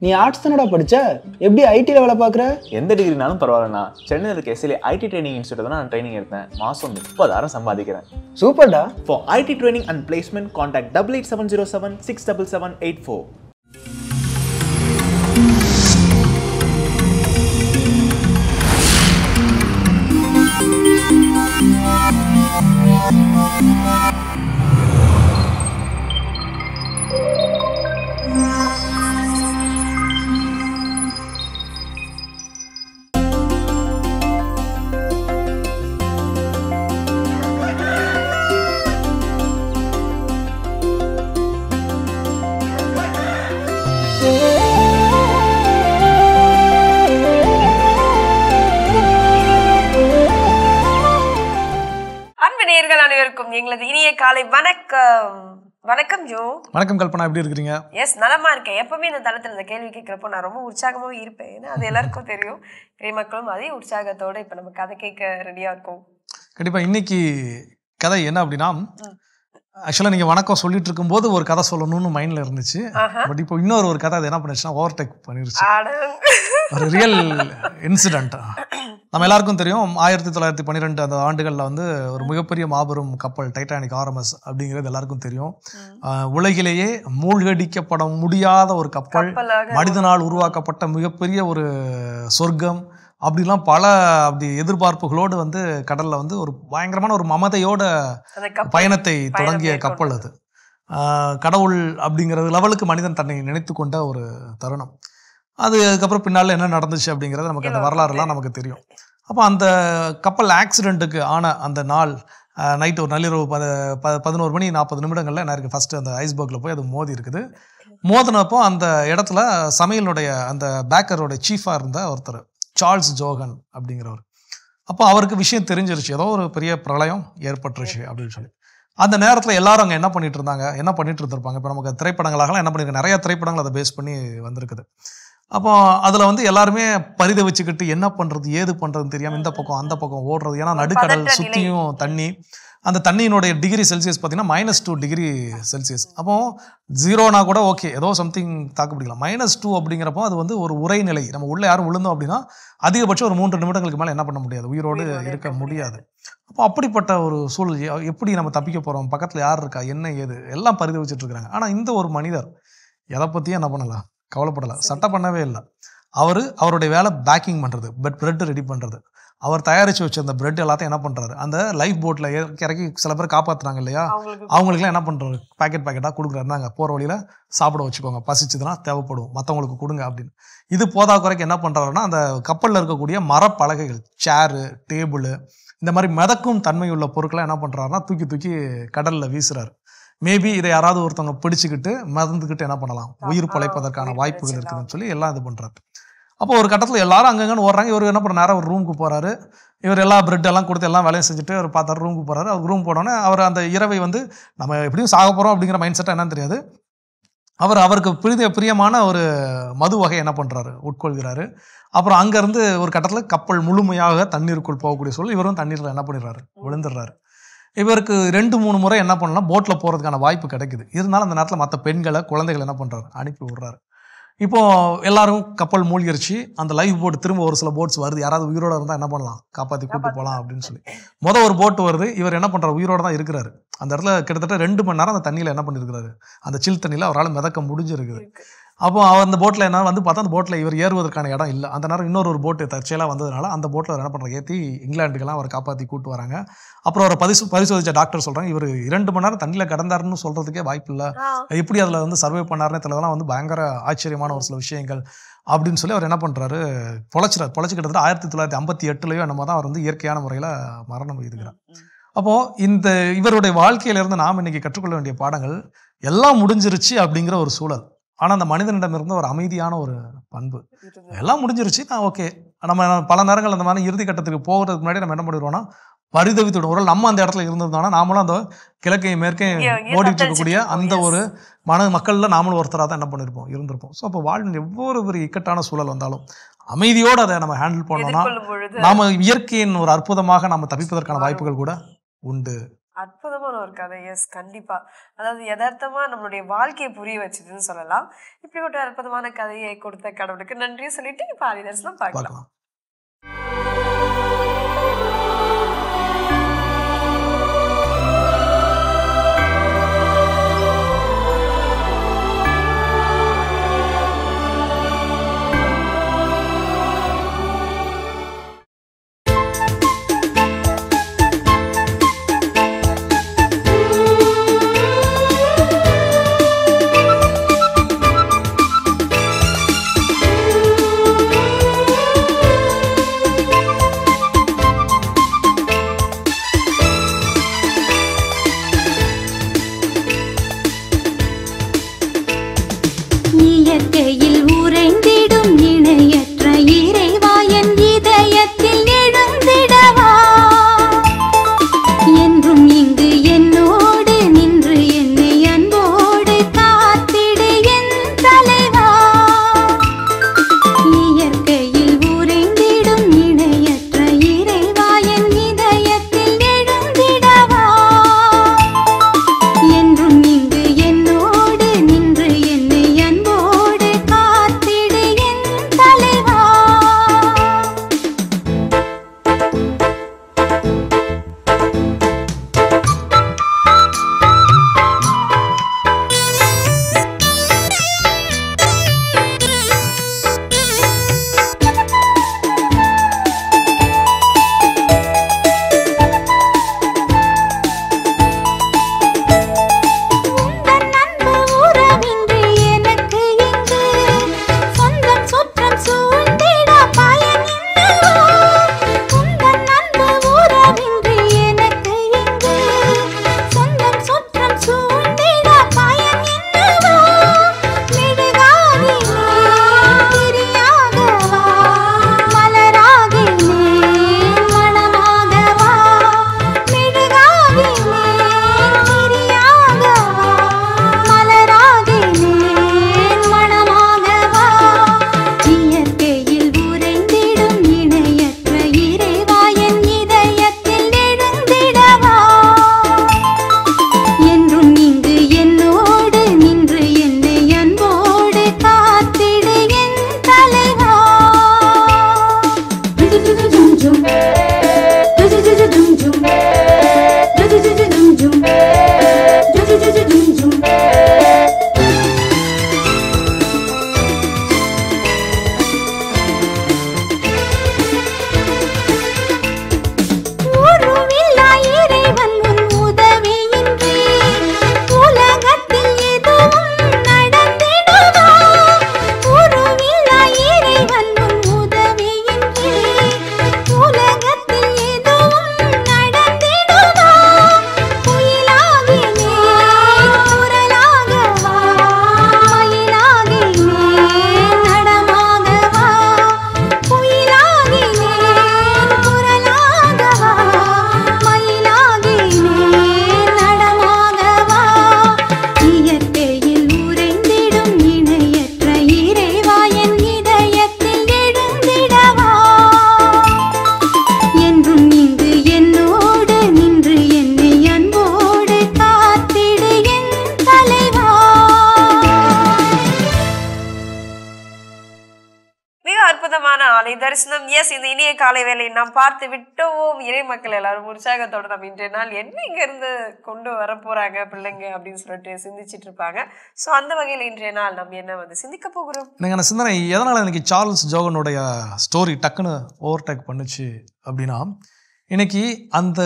நீ ஆர்ட்ஸ் தானடா படிச்ச, எப்படி ஐடில வேலை பார்க்குற? எந்த டிகிரினாலும் பரவாயில்லண்ணா. சென்னையில் இருக்க எஸ்எல்ஏ ஐடி ட்ரைனிங் இன்ஸ்டியூட் தான் நான் ட்ரைனிங் எடுத்தேன். மாதம் 30,000 சம்பாதிக்கிறேன். சூப்பர்டா. For IT training and placement contact 8870 67784. எங்களது இனிய காலை வணக்கம். வணக்கம் ஜோ. வணக்கம் கல்பனா, எப்படி இருக்கிறீங்க? எஸ், நலமா இருக்கேன். எப்பவுமே இந்த தளத்தில் இந்த கேள்வி கேட்கிறப்போ நான் ரொம்ப உற்சாகமாகவும் இருப்பேன். ஏன்னா அது எல்லாருக்கும் தெரியும். பெரிய மக்களும் அதே உற்சாகத்தோட இப்போ நம்ம கதை கேட்க ரெடியா இருக்கும். கண்டிப்பா. இன்னைக்கு கதை என்ன அப்படின்னா, ஆக்சுவலாக நீங்கள் வணக்கம் சொல்லிட்டு இருக்கும்போது ஒரு கதை சொல்லணும்னு மைண்டில் இருந்துச்சு. பட் இப்போ இன்னொரு கதை அது என்ன பண்ணிடுச்சுன்னா ஓவர்டேக் பண்ணிருச்சு. ஒரு ரியல் இன்சிடென்ட். நம்ம எல்லாருக்கும் தெரியும், 1912 அந்த ஆண்டுகளில் வந்து ஒரு மிகப்பெரிய மாபெரும் கப்பல் டைட்டானிக் RMS அப்படிங்கிறது எல்லாருக்கும் தெரியும். உலகிலேயே மூழ்கடிக்கப்பட முடியாத ஒரு கப்பல், மனிதனால் உருவாக்கப்பட்ட மிகப்பெரிய ஒரு சொர்க்கம் அப்படிலாம் பல அப்படி எதிர்பார்ப்புகளோடு வந்து கடலில் வந்து ஒரு பயங்கரமான ஒரு மமதையோட பயணத்தை தொடங்கிய கப்பல் அது. கடவுள் அப்படிங்கிறது லெவலுக்கு மனிதன் தன்னை நினைத்து கொண்ட ஒரு தருணம். அதுக்கப்புறம் பின்னால் என்ன நடந்துச்சு அப்படிங்கிறது நமக்கு அந்த வரலாறுலாம் நமக்கு தெரியும். அப்போ அந்த கப்பல் ஆக்சிடெண்ட்டுக்கு ஆன அந்த நாள் நைட்டு ஒரு நள்ளிரவு 11:40 என்ன இருக்குது, ஃபஸ்ட்டு அந்த ஐஸ்பர்க்கில் போய் அது மோதி இருக்குது. மோதினப்போ அந்த இடத்துல சமையலுடைய அந்த பேக்கரோட சீஃபாக இருந்த ஒருத்தர் சார்ல்ஸ் ஜோகன் அப்படிங்கிறவர். அப்போ அவருக்கு விஷயம் தெரிஞ்சிருச்சு, ஏதோ ஒரு பெரிய பிரளயம் ஏற்பட்டுருச்சு அப்படின்னு சொல்லி. அந்த நேரத்தில் எல்லாரும் அங்கே என்ன பண்ணிட்டு இருந்திருப்பாங்க. இப்போ நமக்கு திரைப்படங்களாகலாம் என்ன பண்ணியிருக்காங்க, நிறையா திரைப்படங்கள் அதை பேஸ் பண்ணி வந்திருக்குது. அப்போ அதில் வந்து எல்லாருமே வச்சுக்கிட்டு என்ன பண்ணுறது ஏது பண்ணுறதுன்னு தெரியாமல் இந்த பக்கம் அந்த பக்கம் ஓடுறது. ஏன்னா நடுக்கடல் சுற்றியும் தண்ணி, அந்த தண்ணியினுடைய டிகிரி செல்சியஸ் பார்த்தீங்கன்னா -2 டிகிரி செல்சியஸ். அப்போ 0னா கூட ஓகே, ஏதோ சம்திங் தாக்கு பிடிக்கலாம். -2 அப்படிங்கிறப்போ அது வந்து ஒரு உரைநிலை. நம்ம உள்ளே யாரும் விழுந்தோம் அப்படின்னா அதிகபட்சம் ஒரு 3 நிமிடங்களுக்கு மேலே என்ன பண்ண முடியாது, உயிரோடு இருக்க முடியாது. அப்போ அப்படிப்பட்ட ஒரு சூழல் எப்படி நம்ம தப்பிக்க போகிறோம், பக்கத்தில் யார் இருக்கா, என்ன ஏது எல்லாம் பரிதவிச்சுட்டு இருக்கிறாங்க. ஆனால் இந்த ஒரு மனிதர் எதை பற்றியும் என்ன பண்ணலாம், கவலைப்படலை, சட்டம் பண்ணவே இல்லை. அவருடைய வேலை பேக்கிங் பண்ணுறது, பிரெட் ரெடி பண்ணுறது. அவர் தயாரித்து வச்ச அந்த பிரெட் எல்லாத்தையும் என்ன பண்ணுறாரு, அந்த லைஃப் போட்டில் இறக்கி சில பேர் காப்பாற்றுறாங்க இல்லையா, அவங்களுக்குலாம் என்ன பண்ணுறாரு, பேக்கெட்டாக கொடுக்குறாரு. நாங்க போகிற வழியில் சாப்பிட வச்சுக்கோங்க, பசிச்சுதுன்னா தேவைப்படும், மற்றவங்களுக்கு கொடுங்க அப்படின்னு. இது போதா குறைக்கு என்ன பண்ணுறாருன்னா, அந்த கப்பலில் இருக்கக்கூடிய மரப்பலகைகள், சேரு, டேபிள், இந்த மாதிரி மிதக்கும் தன்மையுள்ள பொருட்களை என்ன பண்ணுறாருன்னா தூக்கி கடலில் வீசுறாரு. மேபி இதை யாராவது ஒருத்தவங்க பிடிச்சிக்கிட்டு மறந்துக்கிட்டு என்ன பண்ணலாம், உயிர் பிழைப்பதற்கான வாய்ப்புகள் இருக்குதுன்னு சொல்லி எல்லாம் இது பண்ணுறாரு. அப்போ ஒரு கட்டத்தில் எல்லாரும் அங்கங்கன்னு ஓடுறாங்க. இவர் என்ன பண்ணுற, நேரம் ஒரு ரூமுக்கு போகிறாரு. இவர் எல்லா பிரெட் எல்லாம் கொடுத்து எல்லாம் வேலையை செஞ்சுட்டு அவர் பார்த்தாரு, ரூமுக்கு போகிறாரு. அவர் ரூம் போனோடனே அவர் அந்த இரவை வந்து நம்ம எப்படியும் சாக போகிறோம் அப்படிங்கிற மைண்ட் செட்டாக என்னன்னு தெரியாது. அவருக்கு பிரியமான ஒரு மது வகை என்ன பண்ணுறாரு, உட்கொள்கிறாரு. அப்புறம் அங்கேருந்து ஒரு கட்டத்தில் கப்பல் முழுமையாக தண்ணீருக்குள் போகக்கூடிய சொல்லி இவரும் தண்ணீரில் என்ன பண்ணிடுறாரு, விழுந்துடுறாரு. இவருக்கு 2-3 முறை என்ன பண்ணலாம், போட்டில் போகிறதுக்கான வாய்ப்பு கிடைக்குது. இருந்தாலும் அந்த நேரத்தில் மற்ற பெண்களை, குழந்தைகளை என்ன பண்ணுறாரு, அனுப்பி விடுறாரு. இப்போது எல்லாரும் கப்பல் மூழ்கிருச்சு. அந்த லைஃப் போட் திரும்ப ஒரு சில போட்ஸ் வருது, யாராவது உயிரோடு இருந்தால் என்ன பண்ணலாம், காப்பாற்றி கூட்டு போகலாம் அப்படின்னு சொல்லி ஒரு போட்டு வருது. இவர் என்ன பண்ணுறாரு, உயிரோடு தான் இருக்கிறாரு. அந்த இடத்துல கிட்டத்தட்ட 2 மணி நேரம் அந்த தண்ணியில் என்ன பண்ணியிருக்கிறாரு, அந்த சில் தண்ணியில் அவரால் மிதக்க முடிஞ்சிருக்குது. அப்போ அவர் அந்த போட்டில் என்ன வந்து பார்த்தா, அந்த போட்டில் இவர் ஏறுவதற்கான இடம் இல்லை. அந்த நேரம் இன்னொரு போட்டு தற்செயலாக வந்ததுனால அந்த போட்டில் அவர் என்ன பண்ணுறாங்க, ஏற்றி இங்கிலாந்துக்கெல்லாம் அவர் காப்பாற்றி கூட்டு வராங்க. அப்புறம் அவரை பரிசோதித்த டாக்டர் சொல்கிறாங்க, இவர் 2 மணி நேரம் தண்ணியில் கிடந்தாருன்னு சொல்கிறதுக்கே வாய்ப்பு இல்லை, எப்படி அதில் வந்து சர்வே பண்ணாருன்னே தெரியலாம், வந்து பயங்கர ஆச்சரியமான ஒரு சில விஷயங்கள் அப்படின்னு சொல்லி அவர் என்ன பண்ணுறாரு, பொழைச்சி கிட்டத்தட்ட 1958 என்னமோ தான் அவர் வந்து இயற்கையான முறையில் மரணம் எழுதுகிறார். அப்போது இவருடைய வாழ்க்கையிலிருந்து நாம் இன்றைக்கி கற்றுக்கொள்ள வேண்டிய பாடங்கள், எல்லாம் முடிஞ்சிருச்சு அப்படிங்கிற ஒரு சூழல். ஆனால் அந்த மனிதனிடம் இருந்த ஒரு அமைதியான ஒரு பண்பு, எல்லாம் முடிஞ்சிருச்சு நான் ஓகே. நம்ம பல நேரங்கள் அந்த மாதிரி இறுதி கட்டத்துக்கு போகிறதுக்கு முன்னாடி நம்ம என்ன பண்ணிடுவோம்னா பரிதவித்துடும். ஒரு நம்ம அந்த இடத்துல இருந்திருந்தோம்னா நாமளும் அந்த கிழக்கையும் மேற்கையும் ஓடிட்டு இருக்கக்கூடிய அந்த ஒரு மக்களில் நாமளும் ஒருத்தராக தான் என்ன பண்ணியிருப்போம், இருந்திருப்போம். ஸோ அப்போ வாழ்வின் எவ்வளோ ஒரு இக்கட்டான சூழல் வந்தாலும் அமைதியோடு அதை நம்ம ஹேண்டில் பண்ணோம்னா நாம் இயற்கையின் ஒரு அற்புதமாக நம்ம தப்பிப்பதற்கான வாய்ப்புகள் கூட உண்டு அற்புதமான ஒரு கதை. எஸ், கண்டிப்பா. அதாவது யதார்த்தமா நம்மளுடைய வாழ்க்கையை புரிய வச்சதுன்னு சொல்லலாம். இப்படிப்பட்ட அற்புதமான கதையை கொடுத்த கடவுளுக்கு நன்றி சொல்லிட்டு இப்ப ஆதிதர்சனம் பார்க்கலாம். தரிசனம். எஸ், இந்த இனிய காலை வேலை நாம் பார்த்து விட்டோம். இறை மக்கள் எல்லாரும் உற்சாகத்தோட நம்ம இன்றைய நாள் என்ன இங்க இருந்து கொண்டு வர போறாங்க பிள்ளைங்க அப்படின்னு சொல்லிட்டு சிந்திச்சிட்டு இருப்பாங்க. ஸோ அந்த வகையில் இன்றைய நாள் நம்ம என்ன சிந்திக்க போகிறோம்? நீங்கள் சிந்தனை எதனால் இன்னைக்கு சார்ல்ஸ் ஜோகனுடைய ஸ்டோரி டக்குன்னு ஓவர்டேக் பண்ணுச்சு அப்படின்னா, இன்னைக்கு அந்த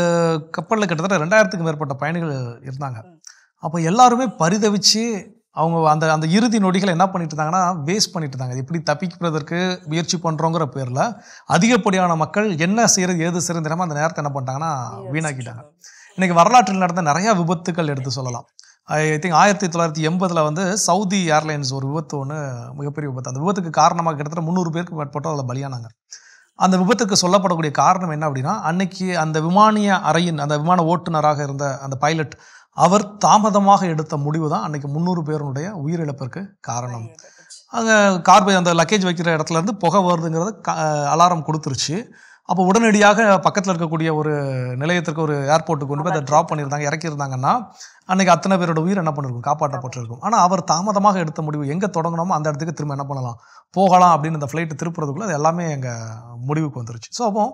கப்பலில் கிட்டத்தட்ட 2000க்கும் மேற்பட்ட பயணிகள் இருந்தாங்க. அப்போ எல்லாருமே பரிதவிச்சு அவங்க அந்த அந்த இறுதி நொடிகளை என்ன பண்ணிட்டு இருந்தாங்கன்னா வேஸ்ட் பண்ணிட்டு இருந்தாங்க. எப்படி தப்பிக்கிறதற்கு முயற்சி பண்ணுறோங்கிற பேரில் அதிகப்படியான மக்கள் என்ன செய்யறது ஏது செய்யறது தெரியாமல் அந்த நேரத்தை என்ன பண்ணிட்டாங்கன்னா வீணாக்கிட்டாங்க. இன்னைக்கு வரலாற்றில் நடந்த நிறையா விபத்துக்கள் எடுத்து சொல்லலாம். ஐ திங்க் 1980 சவுதி ஏர்லைன்ஸ் ஒரு விபத்து ஒன்று மிகப்பெரிய விபத்து. அந்த விபத்துக்கு காரணமாக கிட்டத்தட்ட 300 பேருக்கு மேற்பட்டோம் அதில் பலியானாங்க. அந்த விபத்துக்கு சொல்லப்படக்கூடிய காரணம் என்ன அப்படின்னா, அன்னைக்கு அந்த விமானிய அறையின் அந்த விமான ஓட்டுநராக இருந்த அந்த பைலட் அவர் தாமதமாக எடுத்த முடிவு தான் அன்னைக்கு 300 பேருடைய உயிரிழப்பிற்கு காரணம். அங்கே அந்த லக்கேஜ் வைக்கிற இடத்துல இருந்து புகை வருதுங்கிறது அலாரம் கொடுத்துருச்சு. அப்போ உடனடியாக பக்கத்தில் இருக்கக்கூடிய ஒரு நிலையத்திற்கு, ஒரு ஏர்போர்ட்டுக்கு கொண்டு போய் அதை ட்ராப் பண்ணியிருந்தாங்க, இறக்கியிருந்தாங்கன்னா அன்றைக்கி அத்தனை பேரோட உயிர் என்ன பண்ணிருக்கும், காப்பாற்றப்பட்டிருக்கும். ஆனால் அவர் தாமதமாக எடுத்த முடிவு, எங்கே தொடங்கணுமோ அந்த இடத்துக்கு திரும்ப என்ன பண்ணலாம், போகலாம் அப்படின்னு இந்த ஃப்ளைட்டு திருப்புறதுக்குள்ளே அது எல்லாமே எங்கள் முடிவுக்கு வந்துருச்சு. ஸோ அப்போ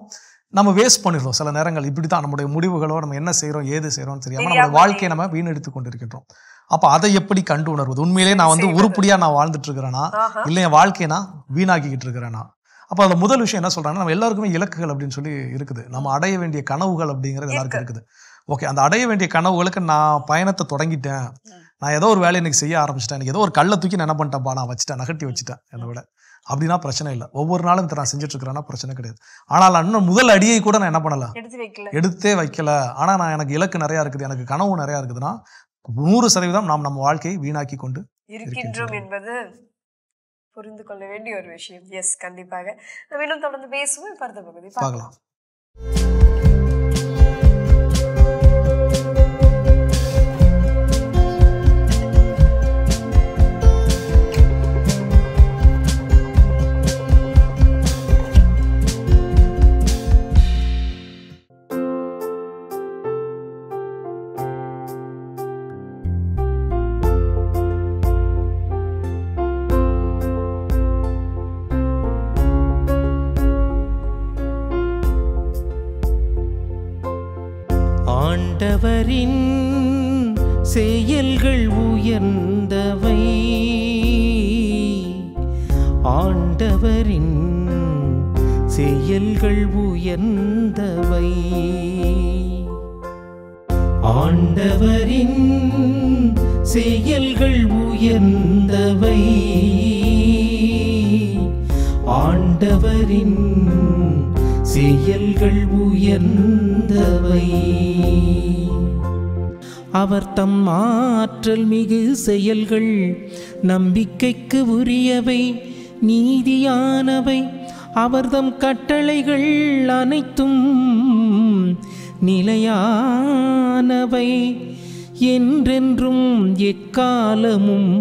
நம்ம வேஸ்ட் பண்ணிடுறோம் சில நேரங்கள். இப்படி தான் நம்முடைய முடிவுகளோ நம்ம என்ன செய்கிறோம் ஏது செய்கிறோம்னு தெரியாமல் நம்மளோட வாழ்க்கையை நம்ம வீணெடுத்து கொண்டிருக்கின்றோம். அப்போ அதை எப்படி கண்டு உணர்வது? உண்மையிலே நான் வந்து உருப்படியாக நான் வாழ்ந்துட்டு இருக்கிறேன்னா, இல்லை என் வாழ்க்கையை நான் வீணாக்கிக்கிட்டு இருக்கிறேன்னா? அப்போ அந்த முதல் விஷயம் என்ன சொல்கிறாங்கன்னா, நம்ம எல்லாருக்குமே இலக்குகள் அப்படின்னு சொல்லி இருக்குது, நம்ம அடைய வேண்டிய கனவுகள் அப்படிங்கிறது எல்லாருக்கும் இருக்குது. ஓகே, அந்த அடைய வேண்டிய கனவுகளுக்கு நான் பயணத்தை தொடங்கிட்டேன், நான் ஏதோ ஒரு வேலையை இன்னைக்கு செய்ய ஆரம்பிச்சிட்டேன், எனக்கு ஏதோ ஒரு கல்லை தூக்கி நான் என்ன பண்ணிட்டேன்ப்பா, நான் வச்சுட்டேன், நகட்டி வச்சுட்டேன் என்னை விட, அப்படின்னா பிரச்சனை இல்லை. ஒவ்வொரு நாளும் நான் செஞ்சுட்டு இருக்கிறேன்னா பிரச்சனை கிடையாது. ஆனால் இன்னும் முதல் அடியை கூட நான் என்ன பண்ணல, எடுத்தே வைக்கல. ஆனால் நான் எனக்கு இலக்கு நிறையா இருக்குது, எனக்கு கனவு நிறையா இருக்குதுன்னா 100% நாம் நம்ம வாழ்க்கையை வீணாக்கி கொண்டு இருக்கின்றோம் என்பது புரிந்து கொள்ள வேண்டிய ஒரு விஷயம். எஸ், கண்டிப்பாக நம்ம இன்னும் தொடர்ந்து பேசுவோம். அடுத்த பகுதி பார்க்கலாம். ஆண்டவரின் செயல்கள் உயர்ந்தவை, ஆண்டவரின் செயல்கள் உயர்ந்தவை, ஆண்டவரின் செயல்கள் உயர்ந்தவை, ஆண்டவரின் செயல்கள் உயர்ந்தவை. அவர் தம் ஆற்றல் மிகு செயல்கள் நம்பிக்கைக்கு உரியவை, நீதியானவை. அவர் தம் கட்டளைகள் அனைத்தும் நிலையானவை, என்றென்றும் எக்காலமும்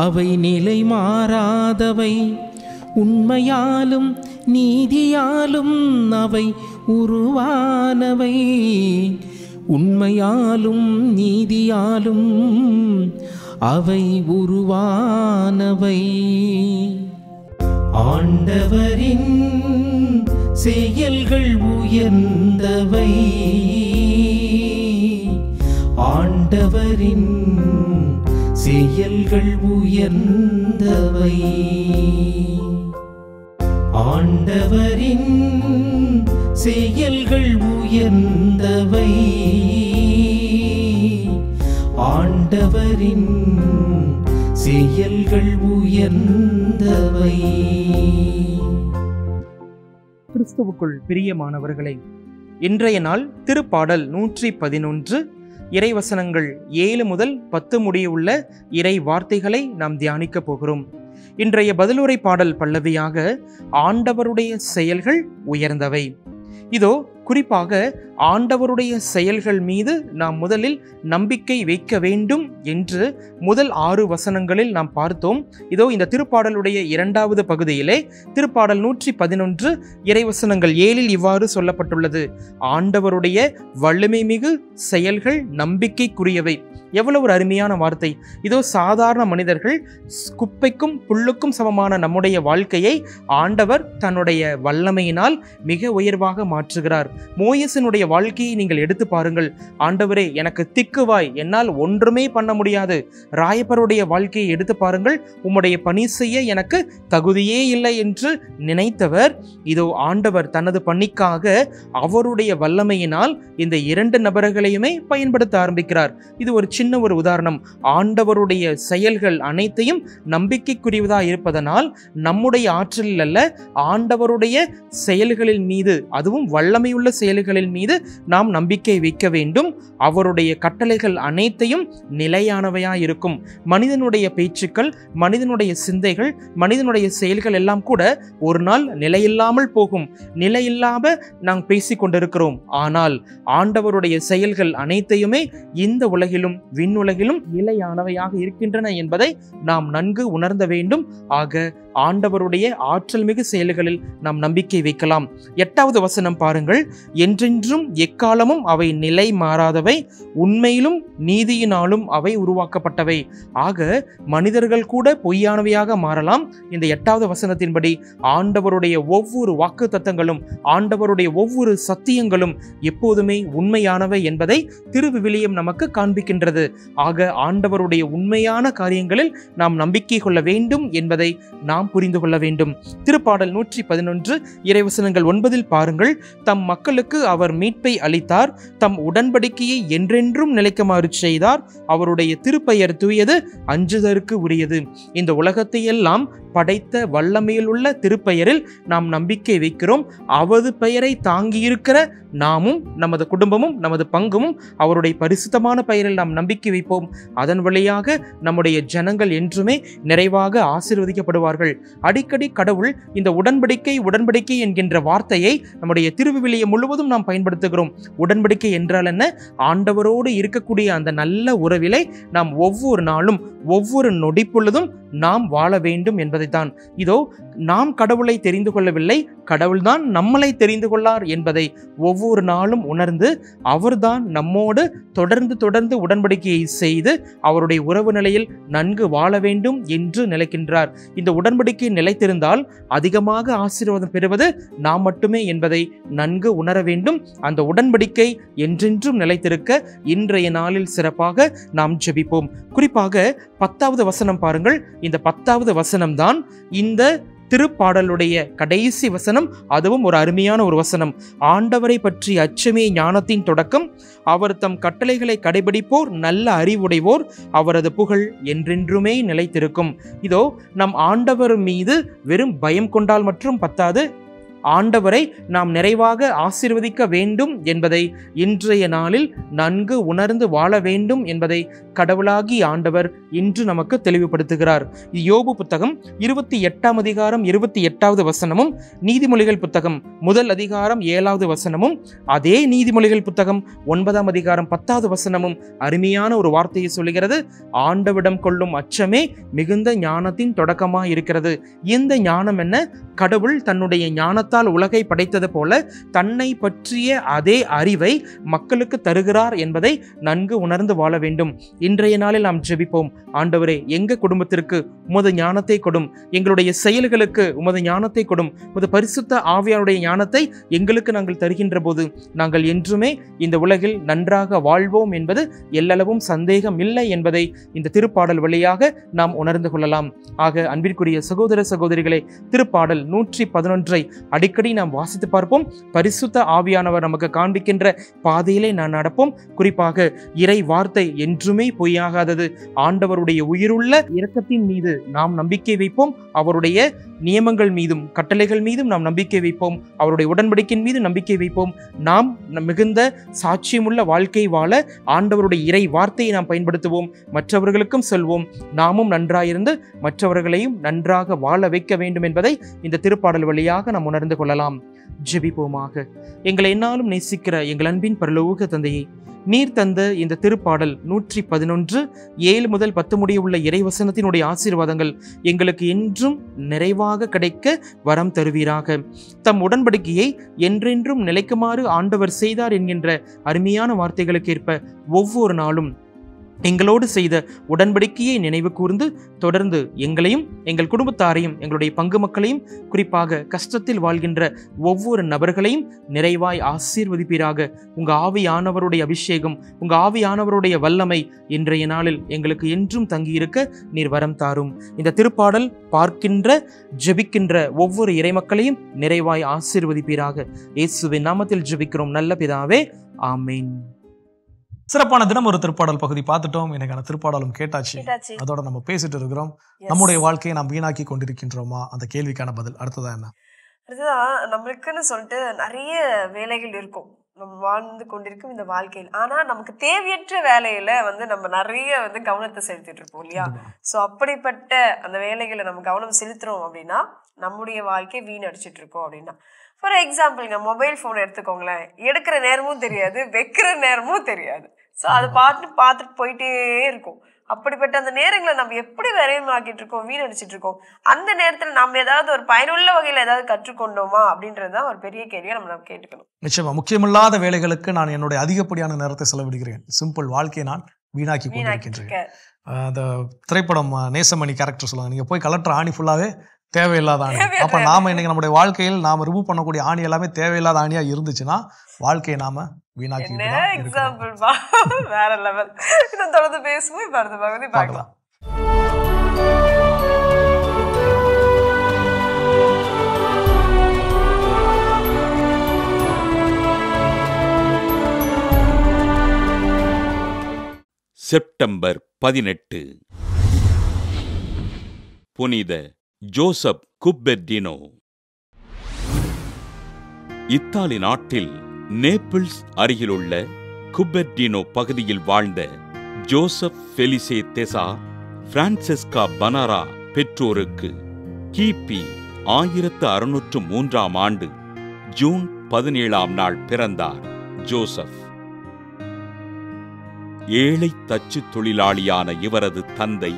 அவை நிலை மாறாதவை. உண்மையாலும் நீதியாலும் அவை உருவானவை, உண்மையாலும் நீதியாலும் அவை உருவானவை. ஆண்டவரின் செயல்கள் உயர்ந்தவை, ஆண்டவரின் செயல்கள் உயர்ந்தவை, ஆண்டவரின் செயல்கள் உயர்ந்தவை, ஆண்டவரின் செயல்கள் உயர்ந்தவை. கிறிஸ்துவுக்குள் பிரியமானவர்களே, இன்றைய நாள் திருப்பாடல் 111 இறைவசனங்கள் 7 முதல் 10 முடியுள்ள இறை வார்த்தைகளை நாம் தியானிக்க போகிறோம். இன்றைய பதிலுரை பாடல் பல்லவியாக ஆண்டவருடைய செயல்கள் உயர்ந்தவை. இதோ குறிப்பாக ஆண்டவருடைய செயல்கள் மீது நாம் முதலில் நம்பிக்கை வைக்க வேண்டும் என்று முதல் 6 வசனங்களில் நாம் பார்த்தோம். இதோ இந்த திருப்பாடலுடைய 2வது பகுதியிலே திருப்பாடல் 111 இறைவசனங்கள் 7 இவ்வாறு சொல்லப்பட்டுள்ளது: ஆண்டவருடைய வல்லமை மிகு செயல்கள் நம்பிக்கைக்குரியவை. எவ்வளவு ஒரு அருமையான வார்த்தை! இதோ சாதாரண மனிதர்கள், குப்பைக்கும் புல்லுக்கும் சமமான நம்முடைய வாழ்க்கையை ஆண்டவர் தன்னுடைய வல்லமையினால் மிக உயர்வாக மாற்றுகிறார். மோயேசினுடைய வாழ்க்கையை நீங்கள் எடுத்து பாருங்கள். ஆண்டவரே எனக்கு திக்குவாய், என்னால் ஒன்றுமே பண்ண முடியாது. ராயப்பருடைய வாழ்க்கையை எடுத்து பாருங்கள். உம்முடைய பணி செய்ய எனக்கு தகுதியே இல்லை என்று நினைத்தவர், இதோ ஆண்டவர் தனது பணிக்காக அவருடைய வல்லமையினால் இந்த 2 நபர்களையுமே பயன்படுத்த ஆரம்பிக்கிறார். இது ஒரு சின்ன ஒரு உதாரணம். ஆண்டவருடைய செயல்கள் அனைத்தையும் நம்பிக்கைக்குரியவதாக இருப்பதனால் நம்முடைய ஆற்றலில் அல்ல, ஆண்டவருடைய செயல்களின் மீது, அதுவும் வல்லமையுள்ள உயிருள்ள செயல்களின் மீது நாம் நம்பிக்கை வைக்க வேண்டும். அவருடைய கட்டளைகள் அனைத்தையும் நிலையானவையாக இருக்கும். மனிதனுடைய பேச்சுக்கள், மனிதனுடைய சிந்தைகள், மனிதனுடைய செயல்கள் எல்லாம் கூட ஒரு நாள் நிலையில்லாமல் போகும். நிலையில்லாம நாம் பேசிக் கொண்டிருக்கிறோம். ஆனால் ஆண்டவருடைய செயல்கள் அனைத்தையுமே இந்த உலகிலும் விண்ணுலகிலும் நிலையானவையாக இருக்கின்றன என்பதை நாம் நன்கு உணர்ந்த வேண்டும். ஆக ஆண்டவருடைய ஆற்றல் மிகு செயல்களில் நாம் நம்பிக்கை வைக்கலாம். 8வது வசனம் பாருங்கள். என்றென்றும் எக்காலமும் அவை நிலை மாறாதவை, உண்மையிலும் நீதியினாலும் அவை உருவாக்கப்பட்டவை. ஆக மனிதர்கள் கூட பொய்யானவையாக மாறலாம். இந்த 8வது வசனத்தின்படி ஆண்டவருடைய ஒவ்வொரு வாக்கு தத்தங்களும், ஆண்டவருடைய ஒவ்வொரு சத்தியங்களும் எப்போதுமே உண்மையானவை என்பதை திருவிவிலியம் நமக்கு காண்பிக்கின்றது. ஆக ஆண்டவருடைய உண்மையான காரியங்களில் நாம் நம்பிக்கை கொள்ள வேண்டும் என்பதை நாம் புரிந்து கொள்ள வேண்டும். திருப்பாடல் 111 இறைவசனங்கள் 9 பாருங்கள். தம் மக்களுக்கு அவர் மீட்பை அளித்தார், தம் உடன்படிக்கையை என்றென்றும் நிலைக்குமாறு செய்தார், அவருடைய திருப்பெயர் தூயது, அஞ்சுதற்கு உரியது. இந்த உலகத்தை எல்லாம் படைத்த வல்லமையில் உள்ள திருப்பெயரில் நாம் நம்பிக்கை வைக்கிறோம். அவரது பெயரை தாங்கியிருக்கிற நாமும் நமது குடும்பமும் நமது பங்குமும் அவருடைய பரிசுத்தமான பெயரில் நாம் நம்பிக்கை வைப்போம். அதன் வழியாக நம்முடைய ஜனங்கள் என்றுமே நிறைவாக ஆசீர்வதிக்கப்படுவார்கள். அடிக்கடி கடவுள் இந்த உடன்படிக்கை உடன்படிக்கை என்கின்ற வார்த்தையை நம்முடைய திருவிவிலியம் முழுவதும் நாம் பயன்படுத்துகிறோம். உடன்படிக்கை என்றால் என்ன? ஆண்டவரோடு இருக்கக்கூடிய அந்த நல்ல உறவிலை நாம் ஒவ்வொரு நாளும் ஒவ்வொரு நொடி பொழுதும் நாம் வாழ வேண்டும் என்பதைத்தான். இதோ நாம் கடவுளை தெரிந்து கொள்ளவில்லை, கடவுள்தான் நம்மளை தெரிந்து கொள்ளார் என்பதை ஒவ்வொரு நாளும் உணர்ந்து அவர்தான் நம்மோடு தொடர்ந்து உடன்படிக்கையை செய்து அவருடைய உறவு நிலையில் நன்கு வாழ வேண்டும் என்று நிலைக்கின்றார். இந்த உடன்படிக்கை நிலைத்திருந்தால் அதிகமாக ஆசீர்வாதம் பெறுவது நாம் மட்டுமே என்பதை நன்கு உணர வேண்டும். அந்த உடன்படிக்கை என்றென்றும் நிலைத்திருக்க இன்றைய நாளில் சிறப்பாக நாம் ஜெபிப்போம். குறிப்பாக 10வது வசனம் பாருங்கள். இந்த 10வது வசனம் தான் இந்த திருப்பாடலுடைய கடைசி வசனம். அதுவும் ஒரு அருமையான ஒரு வசனம். ஆண்டவரை பற்றி அச்சமே ஞானத்தின் தொடக்கம், அவர் தம் கட்டளைகளை கடைபிடிப்போர் நல்ல அறிவுடைவோர், அவரது புகழ் என்றென்றுமே நிலைத்திருக்கும். இதோ நம் ஆண்டவர் மீது வெறும் பயம் கொண்டால் மற்றும் பத்தாது, ஆண்டவரை நாம் நிறைவாக ஆசீர்வதிக்க வேண்டும் என்பதை இன்றைய நாளில் நன்கு உணர்ந்து வாழ வேண்டும் என்பதை கடவுளாகி ஆண்டவர் இன்று நமக்கு தெளிவுபடுத்துகிறார். யோபு புத்தகம் 28ஆம் அதிகாரம் 28வது வசனமும், நீதிமொழிகள் புத்தகம் 1 அதிகாரம் 7வது வசனமும், அதே நீதிமொழிகள் புத்தகம் 9ஆம் அதிகாரம் 10வது வசனமும் அருமையான ஒரு வார்த்தையை சொல்கிறது. ஆண்டவிடம் கொள்ளும் அச்சமே மிகுந்த ஞானத்தின் தொடக்கமாக இருக்கிறது. இந்த ஞானம் என்ன? கடவுள் தன்னுடைய ஞானத்தால் உலகை படைத்தது போல தன்னை பற்றிய அதே அறிவை மக்களுக்கு தருகிறார் என்பதை நன்கு உணர்ந்து வாழ வேண்டும். இன்றைய நாளில் நாம் ஜெபிப்போம். ஆண்டவரே, எங்க குடும்பத்திற்கு உமது ஞானத்தை கொடும், எங்களுடைய செயல்களுக்கு உமது ஞானத்தை கொடும், உமது பரிசுத்த ஆவியாருடைய ஞானத்தை எங்களுக்கு நாங்கள் தருகின்ற போது நாங்கள் என்றுமே இந்த உலகில் நன்றாக வாழ்வோம் என்பது எல்லளவும் சந்தேகம் இல்லை என்பதை இந்த திருப்பாடல் வழியாக நாம் உணர்ந்து கொள்ளலாம். ஆக அன்பிற்குரிய சகோதர சகோதரிகளே, திருப்பாடல் 111 அடிக்கடி நாம் வாசித்து பார்ப்போம். பரிசுத்த ஆவியானவர் நமக்கு காண்பிக்கின்ற பாதையிலே நான் நடப்போம். குறிப்பாக இறை வார்த்தை என்றுமே பொய்யாகாதது. ஆண்டவருடைய உயிருள்ள இரக்கத்தின் மீது நாம் நம்பிக்கை வைப்போம். அவருடைய நியமங்கள் மீதும் கட்டளைகள் மீதும் நாம் நம்பிக்கை வைப்போம். அவருடைய உடன்படிக்கையின் மீது நம்பிக்கை வைப்போம். நாம் மிகுந்த சாட்சியமுள்ள வாழ்க்கை வாழ ஆண்டவருடைய இறை வார்த்தையை நாம் பயன்படுத்துவோம். மற்றவர்களுக்கும் சொல்வோம். நாமும் நன்றாயிருந்து மற்றவர்களையும் நன்றாக வாழ வைக்க வேண்டும் என்பதை இந்த திருப்பாடல் வழியாக நாம் உணர்ந்து கொள்ளலாம். ஜெபிப்போமாக. எங்களை என்னாலும் நேசிக்கிற எங்கள் அன்பின் பரலோக தந்தையே, நீர் தந்த இந்த திருப்பாடல் 111 7 முதல் 10 முடிய உள்ள இறைவசனத்தினுடைய ஆசீர்வாதங்கள் எங்களுக்கு என்றும் நிறைவாக கிடைக்க வரம் தருவீராக. தம் உடன்படிக்கையை என்றென்றும் நிலைக்குமாறு ஆண்டவர் செய்தார் என்கின்ற அருமையான வார்த்தைகளுக்கு ஏற்ப ஒவ்வொரு நாளும் எங்களோடு செய்த உடன்படிக்கையை நினைவு கூர்ந்து தொடர்ந்து எங்களையும் எங்கள் குடும்பத்தாரையும் எங்களுடைய பங்கு மக்களையும் குறிப்பாக கஷ்டத்தில் வாழ்கின்ற ஒவ்வொரு நபர்களையும் நிறைவாய் ஆசீர்வதிப்பீராக. உங்கள் ஆவியானவருடைய அபிஷேகம், உங்கள் ஆவியானவருடைய வல்லமை இன்றைய நாளில் எங்களுக்கு என்றும் தங்கியிருக்க நீர் வரம் தாரும். இந்த திருப்பாடல் பார்க்கின்ற ஜெபிக்கின்ற ஒவ்வொரு இறைமக்களையும் நிறைவாய் ஆசீர்வதிப்பீராக. இயேசுவின் நாமத்தில் ஜெபிக்கிறோம் நல்ல பிதாவே, ஆமேன். சிறப்பான தினம் ஒரு திருப்பாடல் பகுதி பார்த்துட்டோம். எனக்கான திருப்பாடலும் கேட்டாச்சு. அதோட நம்ம பேசிட்டு இருக்கிறோம். நம்முடைய வாழ்க்கையை நாம் வீணாக்கி கொண்டிருக்கின்றோமா? அந்த கேள்விக்கான பதில் அடுத்ததா என்ன? அடுத்ததான் நம்மளுக்குன்னு சொல்லிட்டு நிறைய வேலைகள் இருக்கும் நம்ம வாழ்ந்து கொண்டிருக்கும் இந்த வாழ்க்கையில். ஆனா நமக்கு தேவையற்ற வேலையில வந்து நம்ம நிறைய வந்து கவனத்தை செலுத்திட்டு இருப்போம் இல்லையா? ஸோ அப்படிப்பட்ட அந்த வேலைகளை நம்ம கவனம் செலுத்துறோம் அப்படின்னா நம்முடைய வாழ்க்கையை வீணடிச்சிட்டு இருக்கோம் அப்படின்னா. ஃபார் எக்ஸாம்பிள்ங்க, மொபைல் ஃபோன் எடுத்துக்கோங்களேன். எடுக்கிற நேரமும் தெரியாது, வைக்கிற நேரமும் தெரியாது. ஸோ அதை பார்த்துட்டு போயிட்டே இருக்கும். அப்படிப்பட்ட அந்த நேரங்களை நம்ம எப்படி விரயமாக்கிட்டு இருக்கோம், வீணடிச்சிட்டு இருக்கோம். அந்த நேரத்தில் நம்ம ஏதாவது ஒரு பயனுள்ள வகையில் ஏதாவது கற்றுக்கொண்டோமா அப்படின்றது தான் ஒரு பெரிய கேள்வியை நம்ம கேட்டுக்கணும். நிச்சயமா முக்கியமில்லாத வேலைகளுக்கு நான் என்னுடைய அதிகப்படியான நேரத்தை செலவிடுகிறேன். சிம்பிள், வாழ்க்கையை நான் வீணாக்கி கொண்டிருக்கின்றேன். அந்த திரைப்படம் நேசமணி கேரக்டர் சொல்லுவாங்க, நீங்க போய் கலெக்டர் ஆணி ஃபுல்லாவே தேவையில்லாத ஆணி. அப்ப நாம இன்னைக்கு நம்முடைய வாழ்க்கையில் நாம ரிமூவ் பண்ணக்கூடிய ஆணி எல்லாமே தேவையில்லாத ஆணியா இருந்துச்சுன்னா வாழ்க்கையை நாம வீணாக்கி எக்ஸாம்பிள் வேற லெவல். இன்னும் தொடர்ந்து பேசுவோம். இப்ப அடுத்த பகுதி பார்க்கலாம். செப்டம்பர் 18 புனித ஜோசப் குப்பெர்டினோ. இத்தாலி நாட்டில் நேபிள்ஸ் அருகிலுள்ள குப்பெர்டினோ பகுதியில் வாழ்ந்த ஜோசப் ஃபெலிசே தெசா பிரான்செஸ்கா பனாரா பெற்றோருக்கு கிபி 1603ஆம் ஆண்டு ஜூன் 17ஆம் நாள் பிறந்தார் ஜோசப். ஏழை தச்சு தொழிலாளியான இவரது தந்தை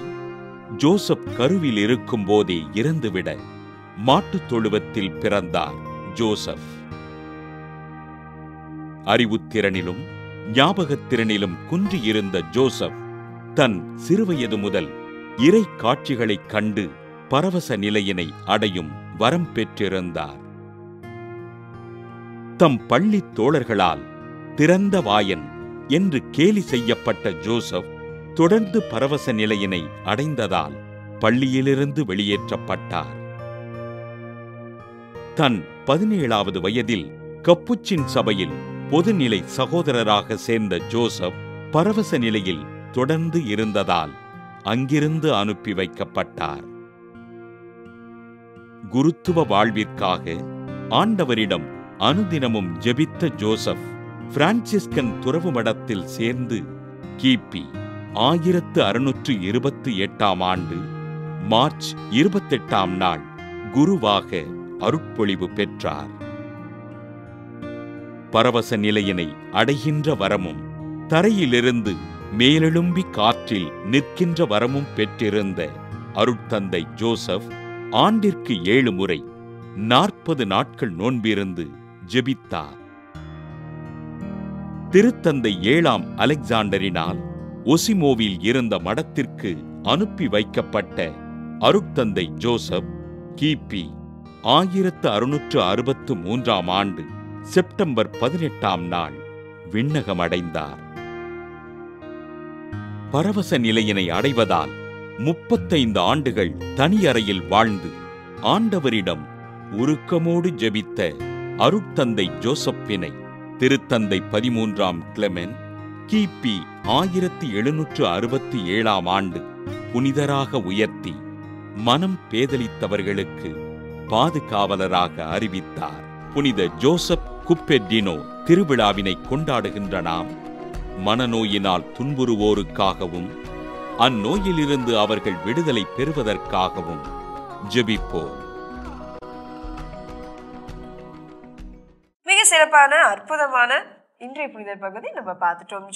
ஜோசப் கருவில் இருக்கும் போதே இறந்துவிட மாட்டுத் தொழுவத்தில் பிறந்தார் ஜோசப். அறிவுத்திறனிலும் ஞாபகத்திறனிலும் குன்றியிருந்த ஜோசப் தன் சிறுவயது முதல் இறை காட்சிகளைக் கண்டு பரவச நிலையினை அடையும் வரம் பெற்றிருந்தார். தம் பள்ளித் தோழர்களால் திறந்த வாயன் என்று கேலி செய்யப்பட்ட ஜோசப் தொடர்ந்து பரவச நிலையினை அடைந்ததால் பள்ளியிலிருந்து வெளியேற்றப்பட்டார். தன் 17வது வயதில் கப்புச்சின் சபையில் பொதுநிலை சகோதரராக சேர்ந்த ஜோசப் பரவச நிலையில் தொடர்ந்து இருந்ததால் அங்கிருந்து அனுப்பி வைக்கப்பட்டார். குருத்துவ வாழ்விற்காக ஆண்டவரிடம் அனுதினமும் ஜெபித்த ஜோசப் பிரான்சிஸ்கன் துறவு மடத்தில் சேர்ந்து கிபி 1628ஆம் ஆண்டு மார்ச் 28ஆம் நாள் குருவாக அருட்பொழிவு பெற்றார். பரவச நிலையினை அடைகின்ற வரமும் தரையிலிருந்து மேலெழும்பி காற்றில் நிற்கின்ற வரமும் பெற்றிருந்த அருட்தந்தை ஜோசப் ஆண்டிற்கு 7 முறை 40 நாட்கள் நோன்பிருந்து ஜெபித்தார். திருத்தந்தை 7ஆம் அலெக்சாண்டரினால் ஒசிமோவில் இருந்த மடத்திற்கு அனுப்பி வைக்கப்பட்ட அருட்தந்தை ஜோசப் கிபி 1663ஆம் ஆண்டு செப்டம்பர் 18ஆம் நாள் விண்ணகமடைந்தார். பரவச நிலையினை அடைவதால் 35 ஆண்டுகள் தனியறையில் வாழ்ந்து ஆண்டவரிடம் உருக்கமோடு ஜெபித்த அருட்தந்தை ஜோசப்பினை திருத்தந்தை 13ஆம் கிளெமென் கிபி 1767ஆம் ஆண்டு புனிதராக உயர்த்தி மனம் பேதலித்தவர்களுக்கு பாதுகாவலராக அறிவித்தார். புனித ஜோசப் குப்பெர்டினோ திருவிழாவினை கொண்டாடுகின்ற நாம் மனநோயினால் துன்புறுவோருக்காகவும் அந்நோயிலிருந்து அவர்கள் விடுதலை பெறுவதற்காகவும் ஜெபிப்போம். மிக சிறப்பான அற்புதமான இன்றைய புனிதர் பகுதி நம்ம பார்த்துட்டோம்.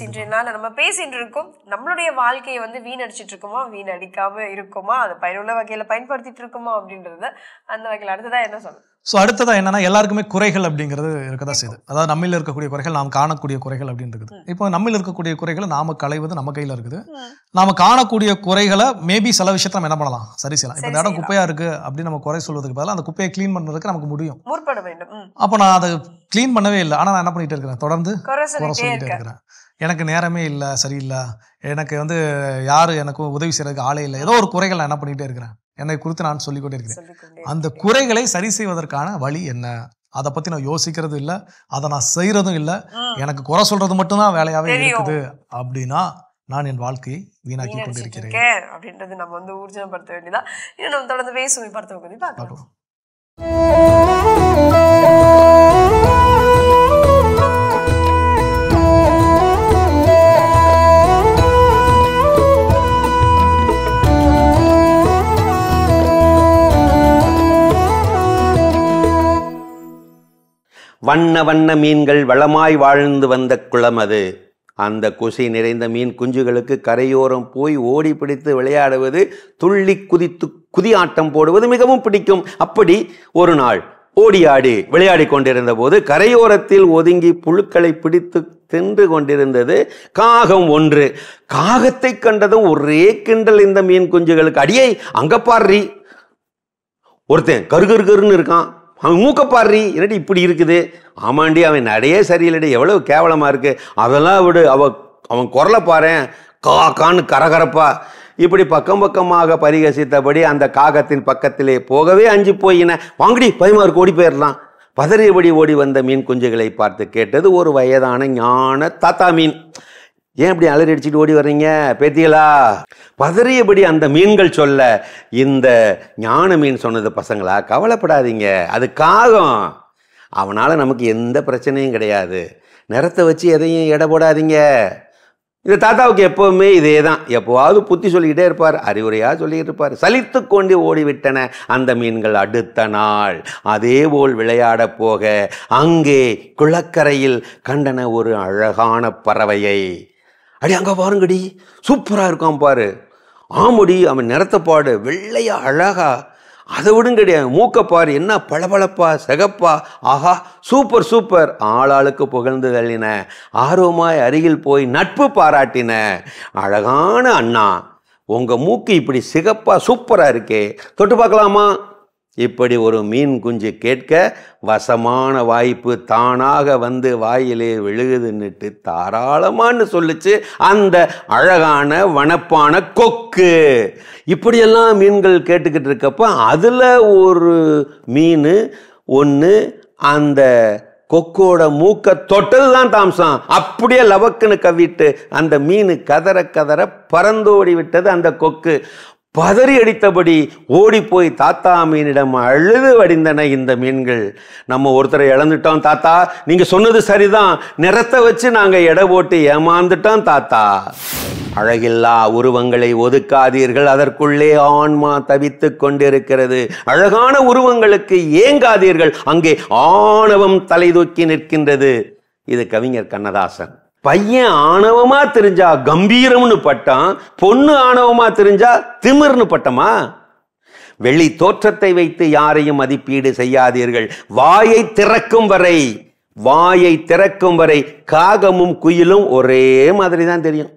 இன்றைய நாள் நம்ம பேசிட்டு இருக்கோம், நம்மளுடைய வாழ்க்கையை வந்து வீணடிச்சிட்டு இருக்கோமா, வீணடிக்காம இருக்கோமா, அதை பயனுள்ள வகையில பயன்படுத்திட்டு இருக்கோமா அப்படின்றத அந்த வகையில் அடுத்ததா என்ன சொல்லணும்? ஸோ அடுத்ததாக என்னன்னா, எல்லாருக்குமே குறைகள் அப்படிங்கிறது இருக்கதான் செய்யுது. அதாவது நம்மில் இருக்கக்கூடிய குறைகள், நாம் காணக்கூடிய குறைகள் அப்படின்னு இருக்குது. இப்போ நம்மில் இருக்கக்கூடிய குறைகளை நாம களைவது நம்ம கையில் இருக்குது. நாம காணக்கூடிய குறைகளை மேபி சில விஷயத்தை நம்ம என்ன பண்ணலாம், சரி செய்யலாம். இப்போ இந்த இடம் குப்பையா இருக்கு அப்படின்னு நம்ம குறை சொல்வதுக்கு பதிலாக அந்த குப்பையை கிளீன் பண்ணுறதுக்கு நமக்கு முடியும். அப்போ நான் அதை கிளீன் பண்ணவே இல்லை, ஆனால் நான் என்ன பண்ணிட்டு இருக்கிறேன், தொடர்ந்து குறை சொல்லிட்டு இருக்கிறேன். எனக்கு நேரமே இல்லை, சரியில்லை, எனக்கு வந்து யாரு எனக்கு உதவி செய்யறதுக்கு ஆளே இல்லை, ஏதோ ஒரு குறைகள் நான் என்ன பண்ணிட்டே இருக்கிறேன், என்னை குறித்து நான் சொல்லிக்கொண்டே இருக்கிறேன். அந்த குறைகளை சரி செய்வதற்கான வழி என்ன, அதை பத்தி நான் யோசிக்கிறது இல்லை, அதை நான் செய்யறதும் இல்லை, எனக்கு குறை சொல்றது மட்டும்தான் வேலையாவே இருக்குது அப்படின்னா நான் என் வாழ்க்கையை வீணாக்கி கொண்டிருக்கிறேன் அப்படின்றது நம்ம வந்து ஊர்ஜனப்படுத்த வேண்டியதா. இன்னும் நம்ம தொடர்ந்து பேசுவோம். பார்த்து பார்க்கலாம். வண்ண வண்ண மீன்கள் வளமாய் வாழ்ந்து வந்த குளம் அது. அந்த குசி நிறைந்த மீன் குஞ்சுகளுக்கு கரையோரம் போய் ஓடி பிடித்து விளையாடுவது, துள்ளி குதித்து குதியாட்டம் போடுவது மிகவும் பிடிக்கும். அப்படி ஒரு நாள் ஓடியாடி விளையாடி கொண்டிருந்த போது கரையோரத்தில் ஒதுங்கி புழுக்களை பிடித்து தின்று கொண்டிருந்தது காகம் ஒன்று. காகத்தை கண்டதும் ஒரே கிண்டல் இந்த மீன் குஞ்சுகளுக்கு. அடியே அங்க பாடுறி, ஒருத்தன் கருகருன்னு இருக்கான், அவன் மூக்கப்பாடுறி, என்னடி இப்படி இருக்குது. ஆமாண்டி, அவன் நடையே சரியில்லடி, எவ்வளவு கேவலமா இருக்கு, அதெல்லாம் விடு, அவன் குரலை பாறேன், காக்கான்னு கரகரப்பா. இப்படி பக்கம் பக்கமாக பரிகசித்தபடி அந்த காகத்தின் பக்கத்திலே போகவே அஞ்சு போயின. வாங்கடி, பயமாருக்கு, ஓடி போயிடலாம். பதறியபடி ஓடி வந்த மீன் குஞ்சுகளை பார்த்து கேட்டது ஒரு வயதான ஞான தாத்தா மீன். ஏன் இப்படி அலறி அடிச்சுட்டு ஓடி வர்றீங்க பேத்திகளா? பதறியபடி அந்த மீன்கள் சொல்ல இந்த ஞான மீன் சொன்னது, பசங்களா கவலைப்படாதீங்க, அது காகம், அவனால் நமக்கு எந்த பிரச்சனையும் கிடையாது, நிறத்தை வச்சு எதையும் எடை போடாதீங்க. இந்த தாத்தாவுக்கு எப்போவுமே இதே தான், எப்போவாவது புத்தி சொல்லிக்கிட்டே இருப்பார், அறிவுரையாக சொல்லிக்கிட்டு இருப்பார். சலித்து கொண்டு ஓடிவிட்டன அந்த மீன்கள். அடுத்த நாள் அதேபோல் விளையாட போக அங்கே குளக்கரையில் கண்டன ஒரு அழகான பறவையை. அடி அங்கே பாருங்கடி, சூப்பராக இருக்கான் பாரு. ஆமுடி, அவன் நிறத்தப்பாடு வெள்ளையா அழகா, அதை விடுங்கடி, மூக்கப்பாரு என்ன பளபளப்பா சிகப்பா, ஆஹா சூப்பர் சூப்பர். ஆளாளுக்கு புகழ்ந்து தள்ளின. ஆர்வமாய் அருகில் போய் நட்பு பாராட்டின. அழகான அண்ணா, உங்க மூக்கு இப்படி சிகப்பா சூப்பரா இருக்கே, தொட்டு பார்க்கலாமா? இப்படி ஒரு மீன் குஞ்சு கேட்க வசமான வாய்ப்பு தானாக வந்து வாயிலே விழுகுதுன்னுட்டு தாராளமானு சொல்லிச்சு அந்த அழகான வனப்பான கொக்கு. இப்படியெல்லாம் மீன்கள் கேட்டுக்கிட்டு இருக்கப்ப அதில் ஒரு மீன் ஒன்று அந்த கொக்கோட மூக்க தொட்டது தான் தாம்சம். அப்படியே லவக்குன்னு கவிட்டு அந்த மீன் கதற கதற பறந்தோடி விட்டது அந்த கொக்கு. பதறி அடித்தபடி ஓடி போய் தாத்தா மீனிடம் அழுது வடிந்தன இந்த மீன்கள். நம்ம ஒருத்தரை இழந்துட்டோம் தாத்தா, நீங்க சொன்னது சரிதான், நிறத்தை வச்சு நாங்க எடை போட்டு ஏமாந்துட்டோம் தாத்தா. அழகில்லா உருவங்களை ஒதுக்காதீர்கள், அதற்குள்ளே ஆன்மா தவித்து கொண்டிருக்கிறது. அழகான உருவங்களுக்கு ஏங்காதீர்கள், அங்கே ஆணவம் தலை தூக்கி நிற்கின்றது. இது கவிஞர் கண்ணதாசன். பையன் ஆணவமா தெரிஞ்சா கம்பீரம்னு பட்டம், பொண்ணு ஆணவமா தெரிஞ்சா திமிர்னு பட்டமா? வெளி தோற்றத்தை வைத்து யாரையும் மதிப்பீடு செய்யாதீர்கள். வாயை திறக்கும் வரை காகமும் குயிலும் ஒரே மாதிரி தான் தெரியும்.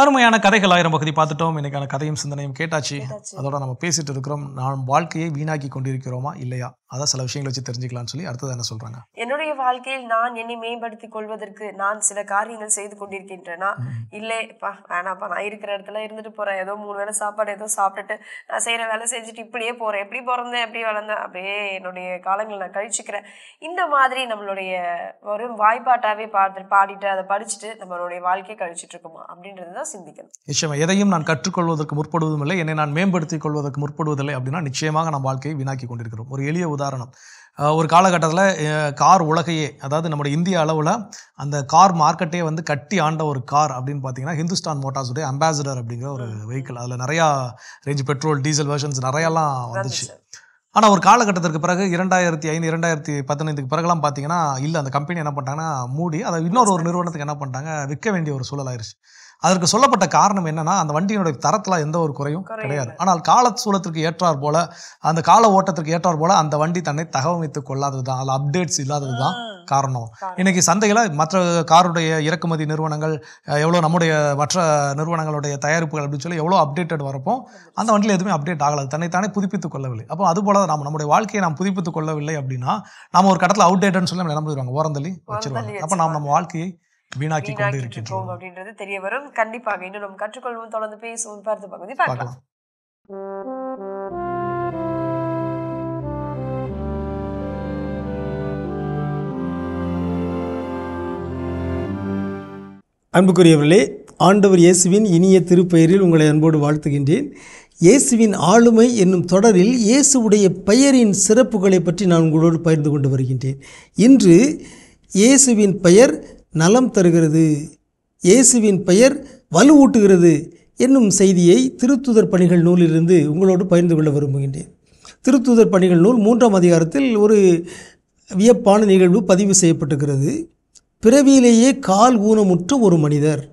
அருமையான கதைகள் 1000 பகுதி பார்த்துட்டோம். இன்னைக்கான கதையும் சிந்தனையும் கேட்டாச்சு. அதோட நம்ம பேசிட்டு இருக்கிறோம், நாம் வாழ்க்கையை வீணாக்கி கொண்டிருக்கிறோமா இல்லையா, அதான் சில விஷயங்களை வச்சு தெரிஞ்சுக்கலாம்னு சொல்லி அடுத்தது என்ன சொல்றாங்க. என்னுடைய வாழ்க்கையில் நான் என்னை மேம்படுத்திக் கொள்வதற்கு நான் சில காரியங்கள் செய்து கொண்டிருக்கின்றேனா, இல்லைப்பா வேணாப்பா, நான் இருக்கிற இடத்துல இருந்துட்டு போறேன், ஏதோ 3 வேளை சாப்பாடு ஏதோ சாப்பிட்டுட்டு நான் செய்யற வேலை செஞ்சுட்டு இப்படியே போறேன், எப்படி பிறந்தேன் எப்படி வளர்ந்தேன் அப்படியே என்னுடைய காலங்களை நான் கழிச்சுக்கிறேன். இந்த மாதிரி நம்மளுடைய ஒரு வாய்ப்பாட்டாவே பாடிட்டு அதை படிச்சுட்டு நம்மளுடைய வாழ்க்கையை கழிச்சுட்டு இருக்கோமா அப்படின்றது சிந்திக்கணும். நிச்சயமா எதையும் நான் கற்றுக்கொள்வதற்கு முற்படுவதும் இல்லை, என்னை நான் மேம்படுத்திக் கொள்வதற்கு முற்படுவதில்லை அப்படின்னா நிச்சயமாக நம்ம வாழ்க்கையை வீணாக்கி கொண்டிருக்கிறோம். ஒரு எளிய உதாரணம், ஒரு காலகட்டத்தில் கார் உலகையே, அதாவது நம்முடைய இந்திய அளவில் அந்த கார் மார்க்கெட்டே வந்து கட்டி ஆண்ட ஒரு கார் அப்படின்னு பார்த்தீங்கன்னா ஹிந்துஸ்தான் மோட்டார்ஸுடைய அம்பாசிடர் அப்படிங்கிற ஒரு வெஹிக்கிள். அதில் நிறையா ரேஞ்ச் பெட்ரோல் டீசல் வெர்ஷன்ஸ் நிறையாலாம் வந்துச்சு. ஆனால் ஒரு காலகட்டத்திற்கு பிறகு 2005 2015 பிறகுலாம் பார்த்தீங்கன்னா இல்லை, அந்த கம்பெனி என்ன பண்ணிட்டாங்கன்னா மூடி அதை இன்னொரு நிறுவனத்துக்கு என்ன பண்ணிட்டாங்க, விற்க வேண்டிய ஒரு சூழல் ஆயிடுச்சு. அதற்கு சொல்லப்பட்ட காரணம் என்னன்னா, அந்த வண்டியினுடைய தரத்தில் எந்த ஒரு குறையும் கிடையாது. ஆனால் கால சூழத்திற்கு ஏற்றார் போல, அந்த கால ஓட்டத்திற்கு ஏற்றார் போல அந்த வண்டி தன்னை தகவமைத்து கொள்ளாதது தான், அதில் அப்டேட்ஸ் இல்லாதது தான் காரணம். இன்னைக்கு சந்தையில் மற்ற காருடைய இறக்குமதி நிறுவனங்கள் எவ்வளோ, நம்முடைய மற்ற நிறுவனங்களுடைய தயாரிப்புகள் அப்படின்னு சொல்லி எவ்வளோ அப்டேட்டட் வரப்போ அந்த வண்டியில் எதுவுமே அப்டேட் ஆகலை, தன்னைத்தானே புதுப்பித்துக் கொள்ளவில்லை. அப்போ அதுபோல நாம் நம்முடைய வாழ்க்கையை நாம் புதுப்பித்துக் கொள்ளவில்லை அப்படின்னா நம்ம ஒரு கடத்தில் அவுடேட்டட்னு சொல்லி நம்ம நினைச்சிருவாங்க, ஓரந்தள்ளி வச்சிருவாங்க. அப்போ நாம் நம்ம வாழ்க்கையை வீணாக்கி கொண்டு இருக்கின்றோம் அப்படின்றது தெரிய வரும். கண்டிப்பாக இன்னும் நம்ம கற்றுக்கொள்வோம், தொடர்ந்து பேசுவோம், பார்த்து பகுதி பார்க்கலாம். அன்புக்குரியவர்களே, ஆண்டவர் இயேசுவின் இனிய திருப்பெயரில் உங்களை அன்போடு வாழ்த்துகின்றேன். இயேசுவின் ஆளுமை என்னும் தொடரில் இயேசுவுடைய பெயரின் சிறப்புகளை பற்றி நான் உங்களோடு பகிர்ந்து கொண்டு வருகின்றேன். இன்று இயேசுவின் பெயர் நலம் தருகிறது, இயேசுவின் பெயர் வலுவூட்டுகிறது என்னும் செய்தியை திருத்தூதர் பணிகள் நூலிலிருந்து உங்களோடு பகிர்ந்து கொள்ள விரும்புகின்றேன். திருத்தூதர் பணிகள் நூல் 3ஆம் அதிகாரத்தில் ஒரு வியப்பான நிகழ்வு பதிவு செய்யப்பட்டிருக்கிறது. பிறவியிலேயே கால் ஊனமுற்ற ஒரு மனிதர்,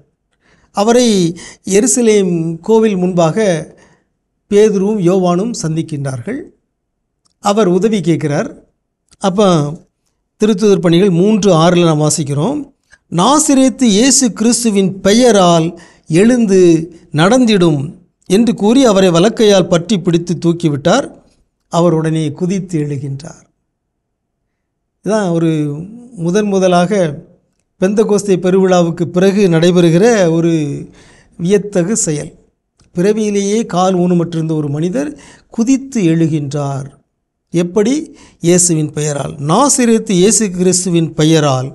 அவரை எருசலேம் கோவில் முன்பாக பேதுருவும் யோவானும் சந்திக்கின்றார்கள். அவர் உதவி கேட்கிறார். அப்போ திருத்துதர் பணிகள் 3:6 நாம் வாசிக்கிறோம். நாசிரேத்து இயேசு கிறிஸ்துவின் பெயரால் எழுந்து நடந்திடும் என்று கூறி அவரை வலக்கையால் பற்றி பிடித்து தூக்கிவிட்டார். அவர் உடனே குதித்து எழுகின்றார். இதுதான் ஒரு முதலாக பெந்தகோஸ்தே பெருவிழாவுக்கு பிறகு நடைபெறுகிற ஒரு வியத்தகு செயல். பிறவியிலேயே கால் ஊனமற்றிருந்த ஒரு மனிதர் குதித்து எழுகின்றார். எப்படி? இயேசுவின் பெயரால், நாசிரேத்து இயேசு கிறிஸ்துவின் பெயரால்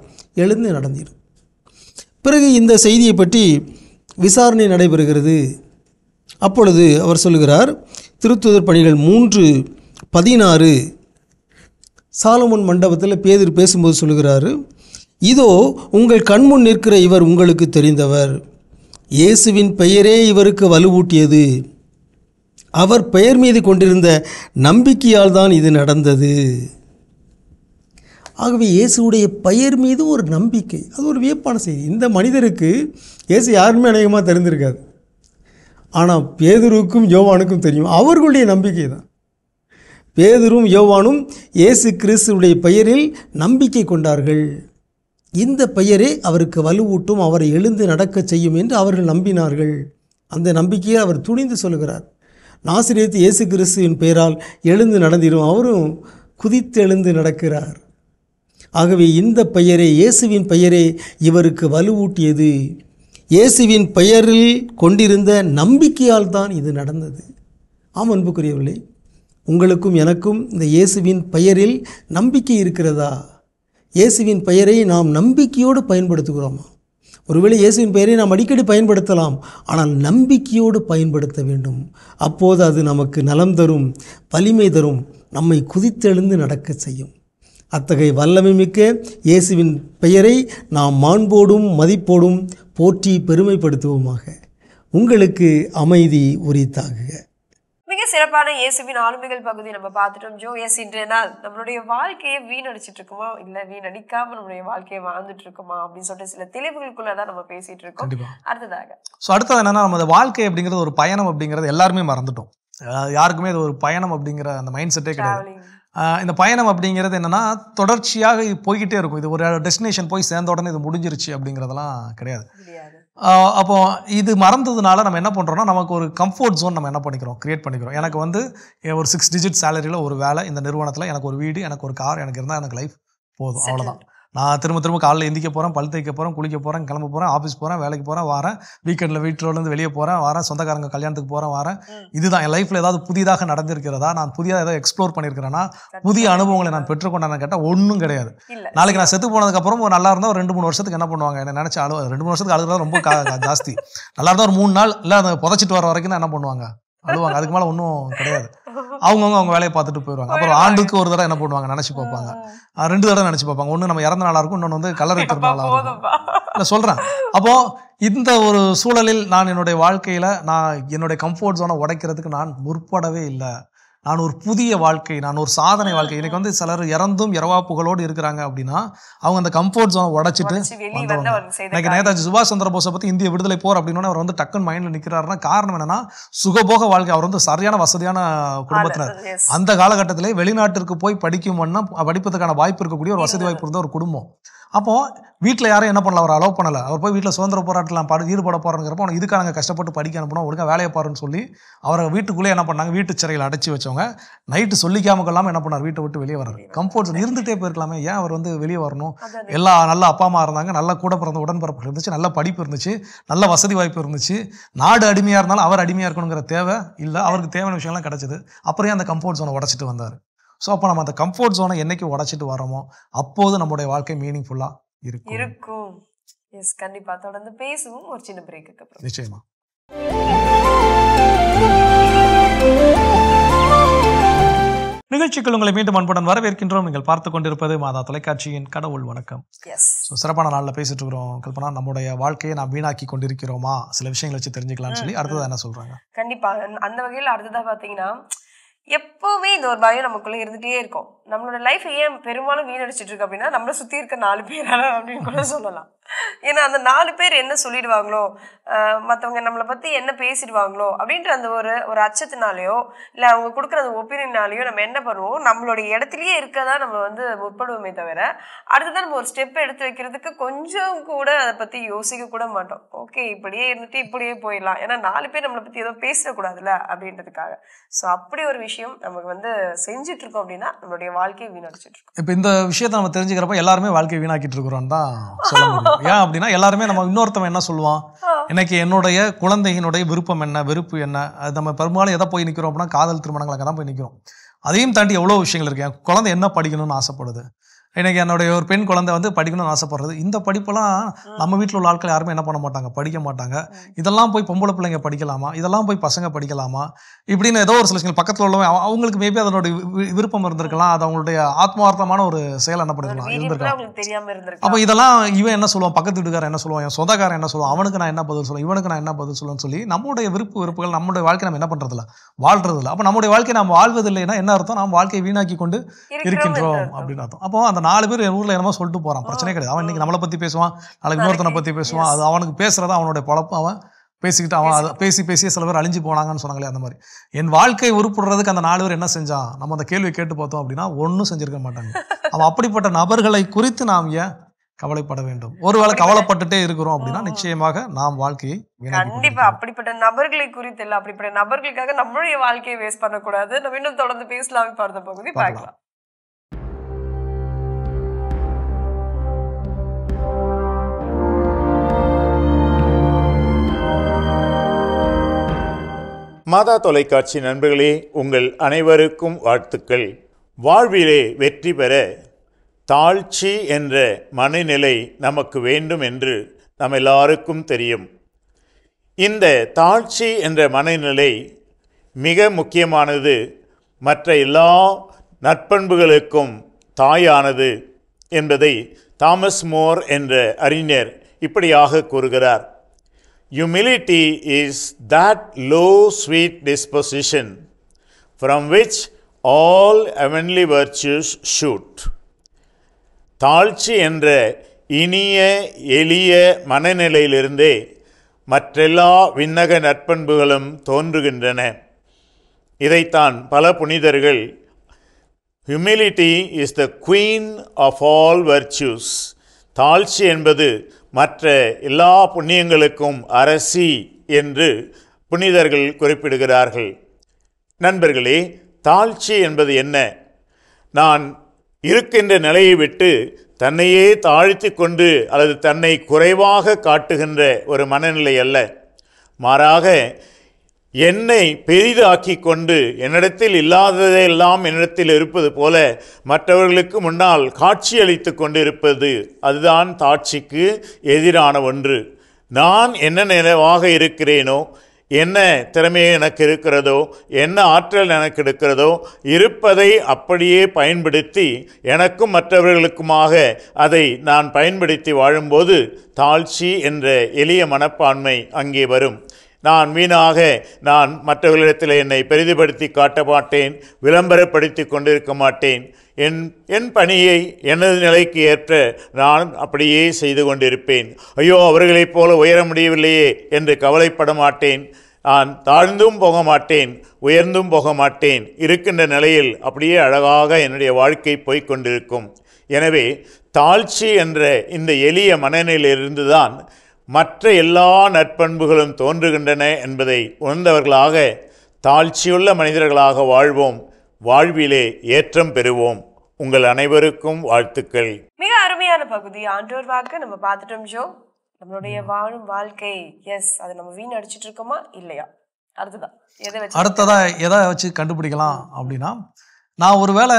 எழுந்து நடந்திடும். பிறகு இந்த செய்தியை பற்றி விசாரணை நடைபெறுகிறது. அப்பொழுது அவர் சொல்கிறார், திருத்துதர் பணிகள் 3:16 சாலமோன் மண்டபத்தில் பேதுரு பேசும்போது சொல்கிறாரு, இதோ உங்கள் கண்முன் நிற்கிற இவர் உங்களுக்கு தெரிந்தவர், இயேசுவின் பெயரே இவருக்கு வலுவூட்டியது, அவர் பெயர் மீது கொண்டிருந்த நம்பிக்கையால் தான் இது நடந்தது. ஆகவே இயேசுடைய பெயர் மீது ஒரு நம்பிக்கை, அது ஒரு வியப்பான செய்தி. இந்த மனிதருக்கு இயேசு யாருமே அநேகமாக தெரிந்திருக்காது. ஆனால் பேதுருவுக்கும் யோவானுக்கும் தெரியும். அவர்களுடைய நம்பிக்கை தான். பேதுரும் யோவானும் இயேசு கிறிஸ்துவுடைய பெயரில் நம்பிக்கை கொண்டார்கள். இந்த பெயரே அவருக்கு வலுவூட்டும், அவரை எழுந்து நடக்க செய்யும் என்று அவர்கள் நம்பினார்கள். அந்த நம்பிக்கையை அவர் துணிந்து சொல்கிறார். நாசிரேத்து இயேசு கிறிஸ்துவின் பெயரால் எழுந்து நடந்திடும். அவரும் குதித்து எழுந்து நடக்கிறார். ஆகவே இந்த பெயரே, இயேசுவின் பெயரே இவருக்கு வலுவூட்டியது. இயேசுவின் பெயரில் கொண்டிருந்த நம்பிக்கையால் தான் இது நடந்தது. ஆம் அன்புக்குரியவர்களே, உங்களுக்கும் எனக்கும் இந்த இயேசுவின் பெயரில் நம்பிக்கை இருக்கிறதா? இயேசுவின் பெயரை நாம் நம்பிக்கையோடு பயன்படுத்துகிறோமா? ஒருவேளை இயேசுவின் பெயரை நாம் அடிக்கடி பயன்படுத்தலாம், ஆனால் நம்பிக்கையோடு பயன்படுத்த வேண்டும். அப்போது அது நமக்கு நலம் தரும், வலிமை தரும், நம்மை குதித்தெழுந்து நடக்க செய்யும். அத்தகைய வல்லமை மிக்க இயேசுவின் பெயரை நாம் மாண்போடும் மதிப்போடும் போற்றி பெருமைப்படுத்துவோமாக. உங்களுக்கு அமைதி உரித்தாகுக. மிக சிறப்பான இயேசுவின் ஆளுமைகள் பகுதி நம்ம பார்த்துட்டோம். ஜோ, எஸ், இன்றைய நாள் நம்மளுடைய வாழ்க்கையை வீணடிச்சிட்டு இருக்கோமா, இல்லை வீணடிக்காம நம்மளுடைய வாழ்க்கையை வாழ்ந்துட்டு இருக்கோமா அப்படின்னு சொல்லிட்டு சில தெளிவுகளுக்குள்ளதான் நம்ம பேசிட்டு இருக்கோம். அடுத்தது என்னன்னா, நம்ம வாழ்க்கை அப்படிங்கிறது ஒரு பயணம் அப்படிங்கிறது எல்லாருமே மறந்துட்டோம். யாருக்குமே இது ஒரு பயணம் அப்படிங்கிற அந்த மைண்ட் செட்டே கிடையாது. இந்த பயணம் அப்படிங்கிறது என்னன்னா, தொடர்ச்சியாக போய்கிட்டே இருக்கும். இது ஒரு டெஸ்டினேஷன் போய் சேர்ந்த உடனே இது முடிஞ்சிருச்சு அப்படிங்கிறதெல்லாம் கிடையாது. அப்போ இது மறந்ததுனால நம்ம என்ன பண்ணுறோம்னா, நமக்கு ஒரு கம்ஃபர்ட் ஜோன் நம்ம என்ன பண்ணிக்கிறோம், கிரியேட் பண்ணிக்கிறோம். எனக்கு வந்து ஒரு 6 டிஜிட் சேலரியில் ஒரு வேலை, இந்த நிறுவனத்தில் எனக்கு ஒரு வீடு, எனக்கு ஒரு கார், எனக்கு இருந்தால் எனக்கு லைஃப் போதும், அவ்வளோதான். நான் திரும்ப காலையில் எந்திக்க போகிறேன், பல் தேய்க்க போகிறேன், குளிக்க போகிறேன், கிளம்ப போகிறேன், ஆஃபீஸ் போகிறேன், வேலைக்கு போகிறேன், வரேன், வீக்கெண்டில் வீட்டிலேருந்து வெளியே போகிறேன், வரேன், சொந்தக்காரங்க கல்யாணத்துக்கு போகிறேன், வரேன். இதுதான் என் லைஃப்பில். ஏதாவது புதிதாக நடந்திருக்கிறதா, நான் புதிதாக ஏதாவது எக்ஸ்ப்ளோர் பண்ணியிருக்கிறேன்னா, புதிய அனுபவங்களை நான் பெற்றுக்கொண்டேன்னு கேட்டால் ஒன்றும் கிடையாது. நாளைக்கு நான் செத்து போனதுக்கப்புறம் ஒரு நல்லா இருந்தால் ஒரு 2-3 வருஷத்துக்கு என்ன பண்ணுவாங்க, என்ன நினச்சி 2-3 வருஷத்துக்கு அழுகிறது ரொம்ப ஜாஸ்தி. நல்லா இருந்தால் ஒரு 3 நாள் இல்லை, அதை புதைச்சிட்டு வர வரைக்கும் தான் என்ன பண்ணுவாங்க, அழுவாங்க. அதுக்கு மேலே ஒன்றும் கிடையாது. அவங்க வேலையை பார்த்துட்டு போயிடுவாங்க. அப்புறம் ஆண்டுக்கு ஒரு தடவை என்ன பண்ணுவாங்க, நினச்சி பார்ப்பாங்க. 2 தடவை நினச்சி பார்ப்பாங்க. ஒன்று நம்ம இறந்த நாளாக இருக்கும், இன்னொன்று வந்து கலர் வைக்கிற நாளாக இருக்கும். இல்லை சொல்கிறேன். அப்போது இந்த ஒரு சூழலில் நான் என்னுடைய வாழ்க்கையில் நான் என்னுடைய கம்ஃபர்ட் ஜோனை உடைக்கிறதுக்கு நான் முற்படவே இல்லை. நான் ஒரு புதிய வாழ்க்கை, நான் ஒரு சாதனை வாழ்க்கை. இன்னைக்கு வந்து சிலர் இறந்தும் இரவாப்புகளோடு இருக்கிறாங்க அப்படின்னா, அவங்க அந்த கம்ஃபர்ட் ஜோனை உடைச்சிட்டு வந்தவங்க. இன்னைக்கு நேதாஜி சுபாஷ் சந்திர போஸை பற்றி இந்திய விடுதலை போர் அப்படின்னு அவர் வந்து டக்குன்னு மைண்டில் நிற்கிறாருன்னா காரணம் என்னன்னா, சுகபோக வாழ்க்கை. அவர் வந்து சரியான வசதியான குடும்பத்தினர். அந்த காலகட்டத்திலே வெளிநாட்டிற்கு போய் படிப்பதற்கான வாய்ப்பு இருக்கக்கூடிய ஒரு வசதி வாய்ப்பு இருந்த ஒரு குடும்பம். அப்போது வீட்டில் யாரும் என்ன பண்ணல, அவர் அலோவ் பண்ணலை. அவர் போய் வீட்டில் சுதந்திர போராட்டத்தில் ஈடுபட போகிறங்கிறப்போ அவனுக்கு இதுக்காக நாங்கள் கஷ்டப்பட்டு படிக்க அனுப்பணும், ஒழுங்காக வேலையை பாருன்னு சொல்லி அவரை வீட்டுக்குள்ளே என்ன பண்ணாங்க, வீட்டு சிறையில் அடைச்சி வச்சவங்க. நைட்டு சொல்லிக்காம கொள்ளாமல் என்ன பண்ணார், வீட்டை விட்டு வெளியே வர்றாரு. கம்ஃபர்ட் இருந்துகிட்டே போயிருக்கலாமே, ஏன் அவர் வந்து வெளியே வரணும்? எல்லா நல்ல அப்பா அம்மா இருந்தாங்க, நல்ல கூட பிறந்த உடன்பிறப்பு இருந்துச்சு, நல்ல படிப்பு இருந்துச்சு, நல்ல வசதி வாய்ப்பு இருந்துச்சு. நாடு அடிமையாக இருந்தாலும் அவர் அடிமையாக இருக்கணுங்கிற தேவை இல்லை, அவருக்கு தேவையான விஷயம்லாம் கிடச்சிது. அப்புறம் அந்த கம்ஃபர்ட் ஜோனை உடச்சிட்டு வந்தார். ஸோ அப்போ நம்ம அந்த கம்ஃபர்ட் ஜோனை என்னைக்கு உடச்சிட்டு வரோமோ அப்போது நம்மளுடைய வாழ்க்கை மீனிங்ஃபுல்லாக இருக்கும். எஸ், கண்டிப்பா தொடர்ந்து பேசுவோம் ஒரு சின்ன பிரேக்குக்கு அப்புறம். நிச்சயமா. நிகழ்ச்சிகள் உங்களை மீண்டும் அன்புடன் வரவேற்கின்றோம். நீங்கள் பார்த்து கொண்டிருப்பது மாதா தொலைக்காட்சியின் கடவுள் வணக்கம். சிறப்பான நாளில் பேசிட்டு இருக்கிறோம். கல்பனா, நம்முடைய வாழ்க்கையை நாம் வீணாக்கி கொண்டிருக்கிறோமா, சில விஷயங்களை வச்சு தெரிஞ்சுக்கலாம்னு சொல்லி அடுத்தது என்ன சொல்றாங்க? கண்டிப்பா. அந்த வகையில் அடுத்ததா பாத்தீங்கன்னா, எப்போவுமே இந்த ஒரு பயம் நமக்குள்ளே இருந்துகிட்டே இருக்கும். நம்மளோட லைஃப் ஏன் பெரும்பாலும் வீணடிச்சிட்டு இருக்கு அப்படின்னா நம்மளை சுற்றி இருக்க 4 பேரால அப்படின்னு கூட சொல்லலாம். ஏன்னா அந்த 4 பேர் என்ன சொல்லிடுவாங்களோ, மற்றவங்க நம்மளை பற்றி என்ன பேசிடுவாங்களோ அப்படின்ற அந்த ஒரு அச்சத்தினாலேயோ இல்லை அவங்க கொடுக்குற அந்த ஒப்பீனியனாலேயோ நம்ம என்ன பண்ணுவோம், நம்மளுடைய இடத்துலையே இருக்கதான் நம்ம வந்து முற்படுவோமே தவிர அடுத்ததான் நம்ம ஒரு ஸ்டெப் எடுத்து வைக்கிறதுக்கு கொஞ்சம் கூட அதை பற்றி யோசிக்க கூட மாட்டோம். ஓகே இப்படியே இருந்துட்டு இப்படியே போயிடலாம், ஏன்னா 4 பேர் நம்மளை பற்றி எதுவும் பேசிடக்கூடாதுல்ல அப்படின்றதுக்காக. ஸோ அப்படி ஒரு விஷயம் நமக்கு வந்து செஞ்சுட்டு இருக்கோம் அப்படின்னா நம்மளுடைய வாழ்க்கையை வீணடிச்சிட்டு இருக்கோம். இப்போ இந்த விஷயத்தை நம்ம தெரிஞ்சுக்கிறப்ப எல்லாருமே வாழ்க்கையை வீணாக்கிட்டு இருக்கிறோம் தான் சொல்ல முடியும். ஏன் அப்படின்னா எல்லாருமே நம்ம இன்னொருத்தவன் என்ன சொல்லுவான், எனக்கு என்னுடைய குழந்தையினுடைய விருப்பம் என்ன, வெறுப்பு என்ன, அது நம்ம பெரும்பாலும் எதை போய் நிற்கிறோம் அப்படின்னா காதல் திருமணங்களுக்கு தான் போய் நிற்கிறோம். அதையும் தாண்டி எவ்வளோ விஷயங்கள் இருக்கு. என் குழந்தை என்ன படிக்கணும்னு ஆசைப்படுது, எனக்கு என்னுடைய ஒரு பெண் குழந்தை வந்து படிக்கணும்னு ஆசைப்படுறது. இந்த படிப்பெல்லாம் நம்ம வீட்டில் உள்ள ஆட்கள் யாருமே என்ன பண்ண மாட்டாங்க, படிக்க மாட்டாங்க. இதெல்லாம் போய் பொம்பளை பிள்ளைங்க படிக்கலாமா, இதெல்லாம் போய் பசங்க படிக்கலாமா இப்படின்னு ஏதோ ஒரு சில விஷயங்கள் பக்கத்தில் உள்ளவங்க அவங்களுக்கு மேபி அதனுடைய விருப்பம் இருந்திருக்கலாம், அது அவங்களுடைய ஆத்மார்த்தமான ஒரு செயல் என்ன பண்ணிருக்கலாம் இருந்திருக்கலாம். அப்போ இதெல்லாம் இவன் என்ன சொல்லுவான், பக்கத்து வீட்டுக்காரன் என்ன சொல்லுவான், என் சொந்தக்காரன் என்ன சொல்லுவான், அவனுக்கு நான் என்ன பதில் சொல்லுவேன், இவனுக்கு நான் என்ன பதில் சொல்லுவேன்னு சொல்லி நம்மளுடைய விருப்புகள் நம்மளுடைய வாழ்க்கை நம்ம என்ன பண்ணுறதில்ல, வாழ்றதில்ல. அப்போ நம்மளுடைய வாழ்க்கை நம்ம வாழ்வதில்லைன்னா என்ன அர்த்தம், நாம் வாழ்க்கையை வீணாக்கி கொண்டு இருக்கின்றோம் அப்படின்னு அர்த்தம். அப்போ அந்த 4 பேர் என் ஊரில் என்னமோ சொல்லிட்டு போகிறான், பிரச்சனை கிடையாது. அவன் இன்னைக்கு நம்மளை பற்றி பேசுவான், நாளைக்கு இன்னொருத்தனை பற்றி பேசுவான். அது அவனுக்கு பேசுகிறதா அவனுடைய பழப்பம். அவன் பேசிக்கிட்டு அவன் அதை பேசியே சில பேர் அழிஞ்சு போனாங்கன்னு சொன்னாங்களே அந்த மாதிரி. என் வாழ்க்கை உருப்படுறதுக்கு அந்த 4 பேர் என்ன செஞ்சான், நம்ம அந்த கேள்வியை கேட்டு பார்த்தோம் அப்படின்னா ஒன்றும் செஞ்சிருக்க மாட்டாங்க. அவன் அப்படிப்பட்ட நபர்களை குறித்து நாம் ஏன் கவலைப்பட வேண்டும்? ஒருவேளை கவலைப்பட்டுட்டே இருக்கிறோம் அப்படின்னா நிச்சயமாக நாம் வாழ்க்கையை கண்டிப்பா அப்படிப்பட்ட நபர்களை குறித்து இல்லை, அப்படிப்பட்ட நபர்களுக்காக நம்மளுடைய வாழ்க்கையை வேஸ்ட் பண்ணக்கூடாது. நம்ம இன்னும் தொடர்ந்து பேசலாம். அடுத்த பகுதி பார்க்கலாம். மாதா தொலைக்காட்சி நண்பர்களே, உங்கள் அனைவருக்கும் வாழ்த்துக்கள். வாழ்விலே வெற்றி பெற தாழ்ச்சி என்ற மனநிலை நமக்கு வேண்டும் என்று நம்ம எல்லாருக்கும் தெரியும். இந்த தாழ்ச்சி என்ற மனநிலை மிக முக்கியமானது, மற்ற எல்லா நற்பண்புகளுக்கும் தாயானது என்பதை தாமஸ் மோர் என்ற அறிஞர் இப்படியாக கூறுகிறார். Humility is that low, sweet disposition from which all heavenly virtues shoot. தாழ்ச்சி என்ற இனிய எளிய மனநிலையிலிருந்தே மற்றெல்லா விண்ணக நற்பண்புகளும் தோன்றுகின்றன. இதைத்தான் பல புனிதர்கள் Humility is the queen of all virtues. தாழ்ச்சி என்பது மற்ற எல்லா புண்ணியங்களுக்கும் அரசி என்று புனிதர்கள் குறிப்பிடுகிறார்கள். நண்பர்களே, தாழ்ச்சி என்பது என்ன? நான் இருக்கின்ற நிலையை விட்டு தன்னையே தாழ்த்தி கொண்டு அல்லது தன்னை குறைவாக காட்டுகின்ற ஒரு மனநிலை அல்ல. மாறாக என்னை பெரிதாக்கி கொண்டு என்னிடத்தில் இல்லாததையெல்லாம் என்னிடத்தில் இருப்பது போல மற்றவர்களுக்கு முன்னால் காட்சியளித்து கொண்டு இருப்பது, அதுதான் தாழ்ச்சிக்கு எதிரான ஒன்று. நான் என்ன நினைவாக இருக்கிறேனோ, என்ன திறமை எனக்கு இருக்கிறதோ, என்ன ஆற்றல் எனக்கு இருக்கிறதோ, இருப்பதை அப்படியே பயன்படுத்தி எனக்கும் மற்றவர்களுக்குமாக அதை நான் பயன்படுத்தி வாழும்போது தாழ்ச்சி என்ற எளிய மனப்பான்மை அங்கே வரும். நான் வீணாக நான் மற்றவர்களிடத்தில் என்னை பெரிதுபடுத்தி காட்ட மாட்டேன், விளம்பரப்படுத்தி கொண்டிருக்க மாட்டேன். என் பணியை எனது நிலைக்கு ஏற்ற நான் அப்படியே செய்து கொண்டிருப்பேன். ஐயோ, அவர்களைப் போல உயர முடியவில்லையே என்று கவலைப்பட மாட்டேன். நான் தாழ்ந்தும் போக மாட்டேன், உயர்ந்தும் போக மாட்டேன். இருக்கின்ற நிலையில் அப்படியே அழகாக என்னுடைய வாழ்க்கை போய்கொண்டிருக்கும். எனவே தாழ்ச்சி என்ற இந்த எளிய மனநிலையிலிருந்து தான் மற்ற எல்லா நற்பண்புகளும் தோன்றுகின்றன என்பதை உணர்ந்தவர்களாக தாழ்ச்சியுள்ள மனிதர்களாக வாழ்வோம், வாழ்விலே ஏற்றம் பெறுவோம். உங்கள் அனைவருக்கும் வாழ்த்துக்கள். மிக அருமையான பகுதி ஆண்டோர் வாக்கு நம்ம பார்த்துட்டோம் ஜோ. நம்மளுடைய வாழும் வாழ்க்கை அதை நம்ம வீண் அடிச்சிட்டு இருக்கோமா இல்லையா? அடுத்ததா எதை வச்சு கண்டுபிடிக்கலாம் அப்படின்னா, நான் ஒருவேளை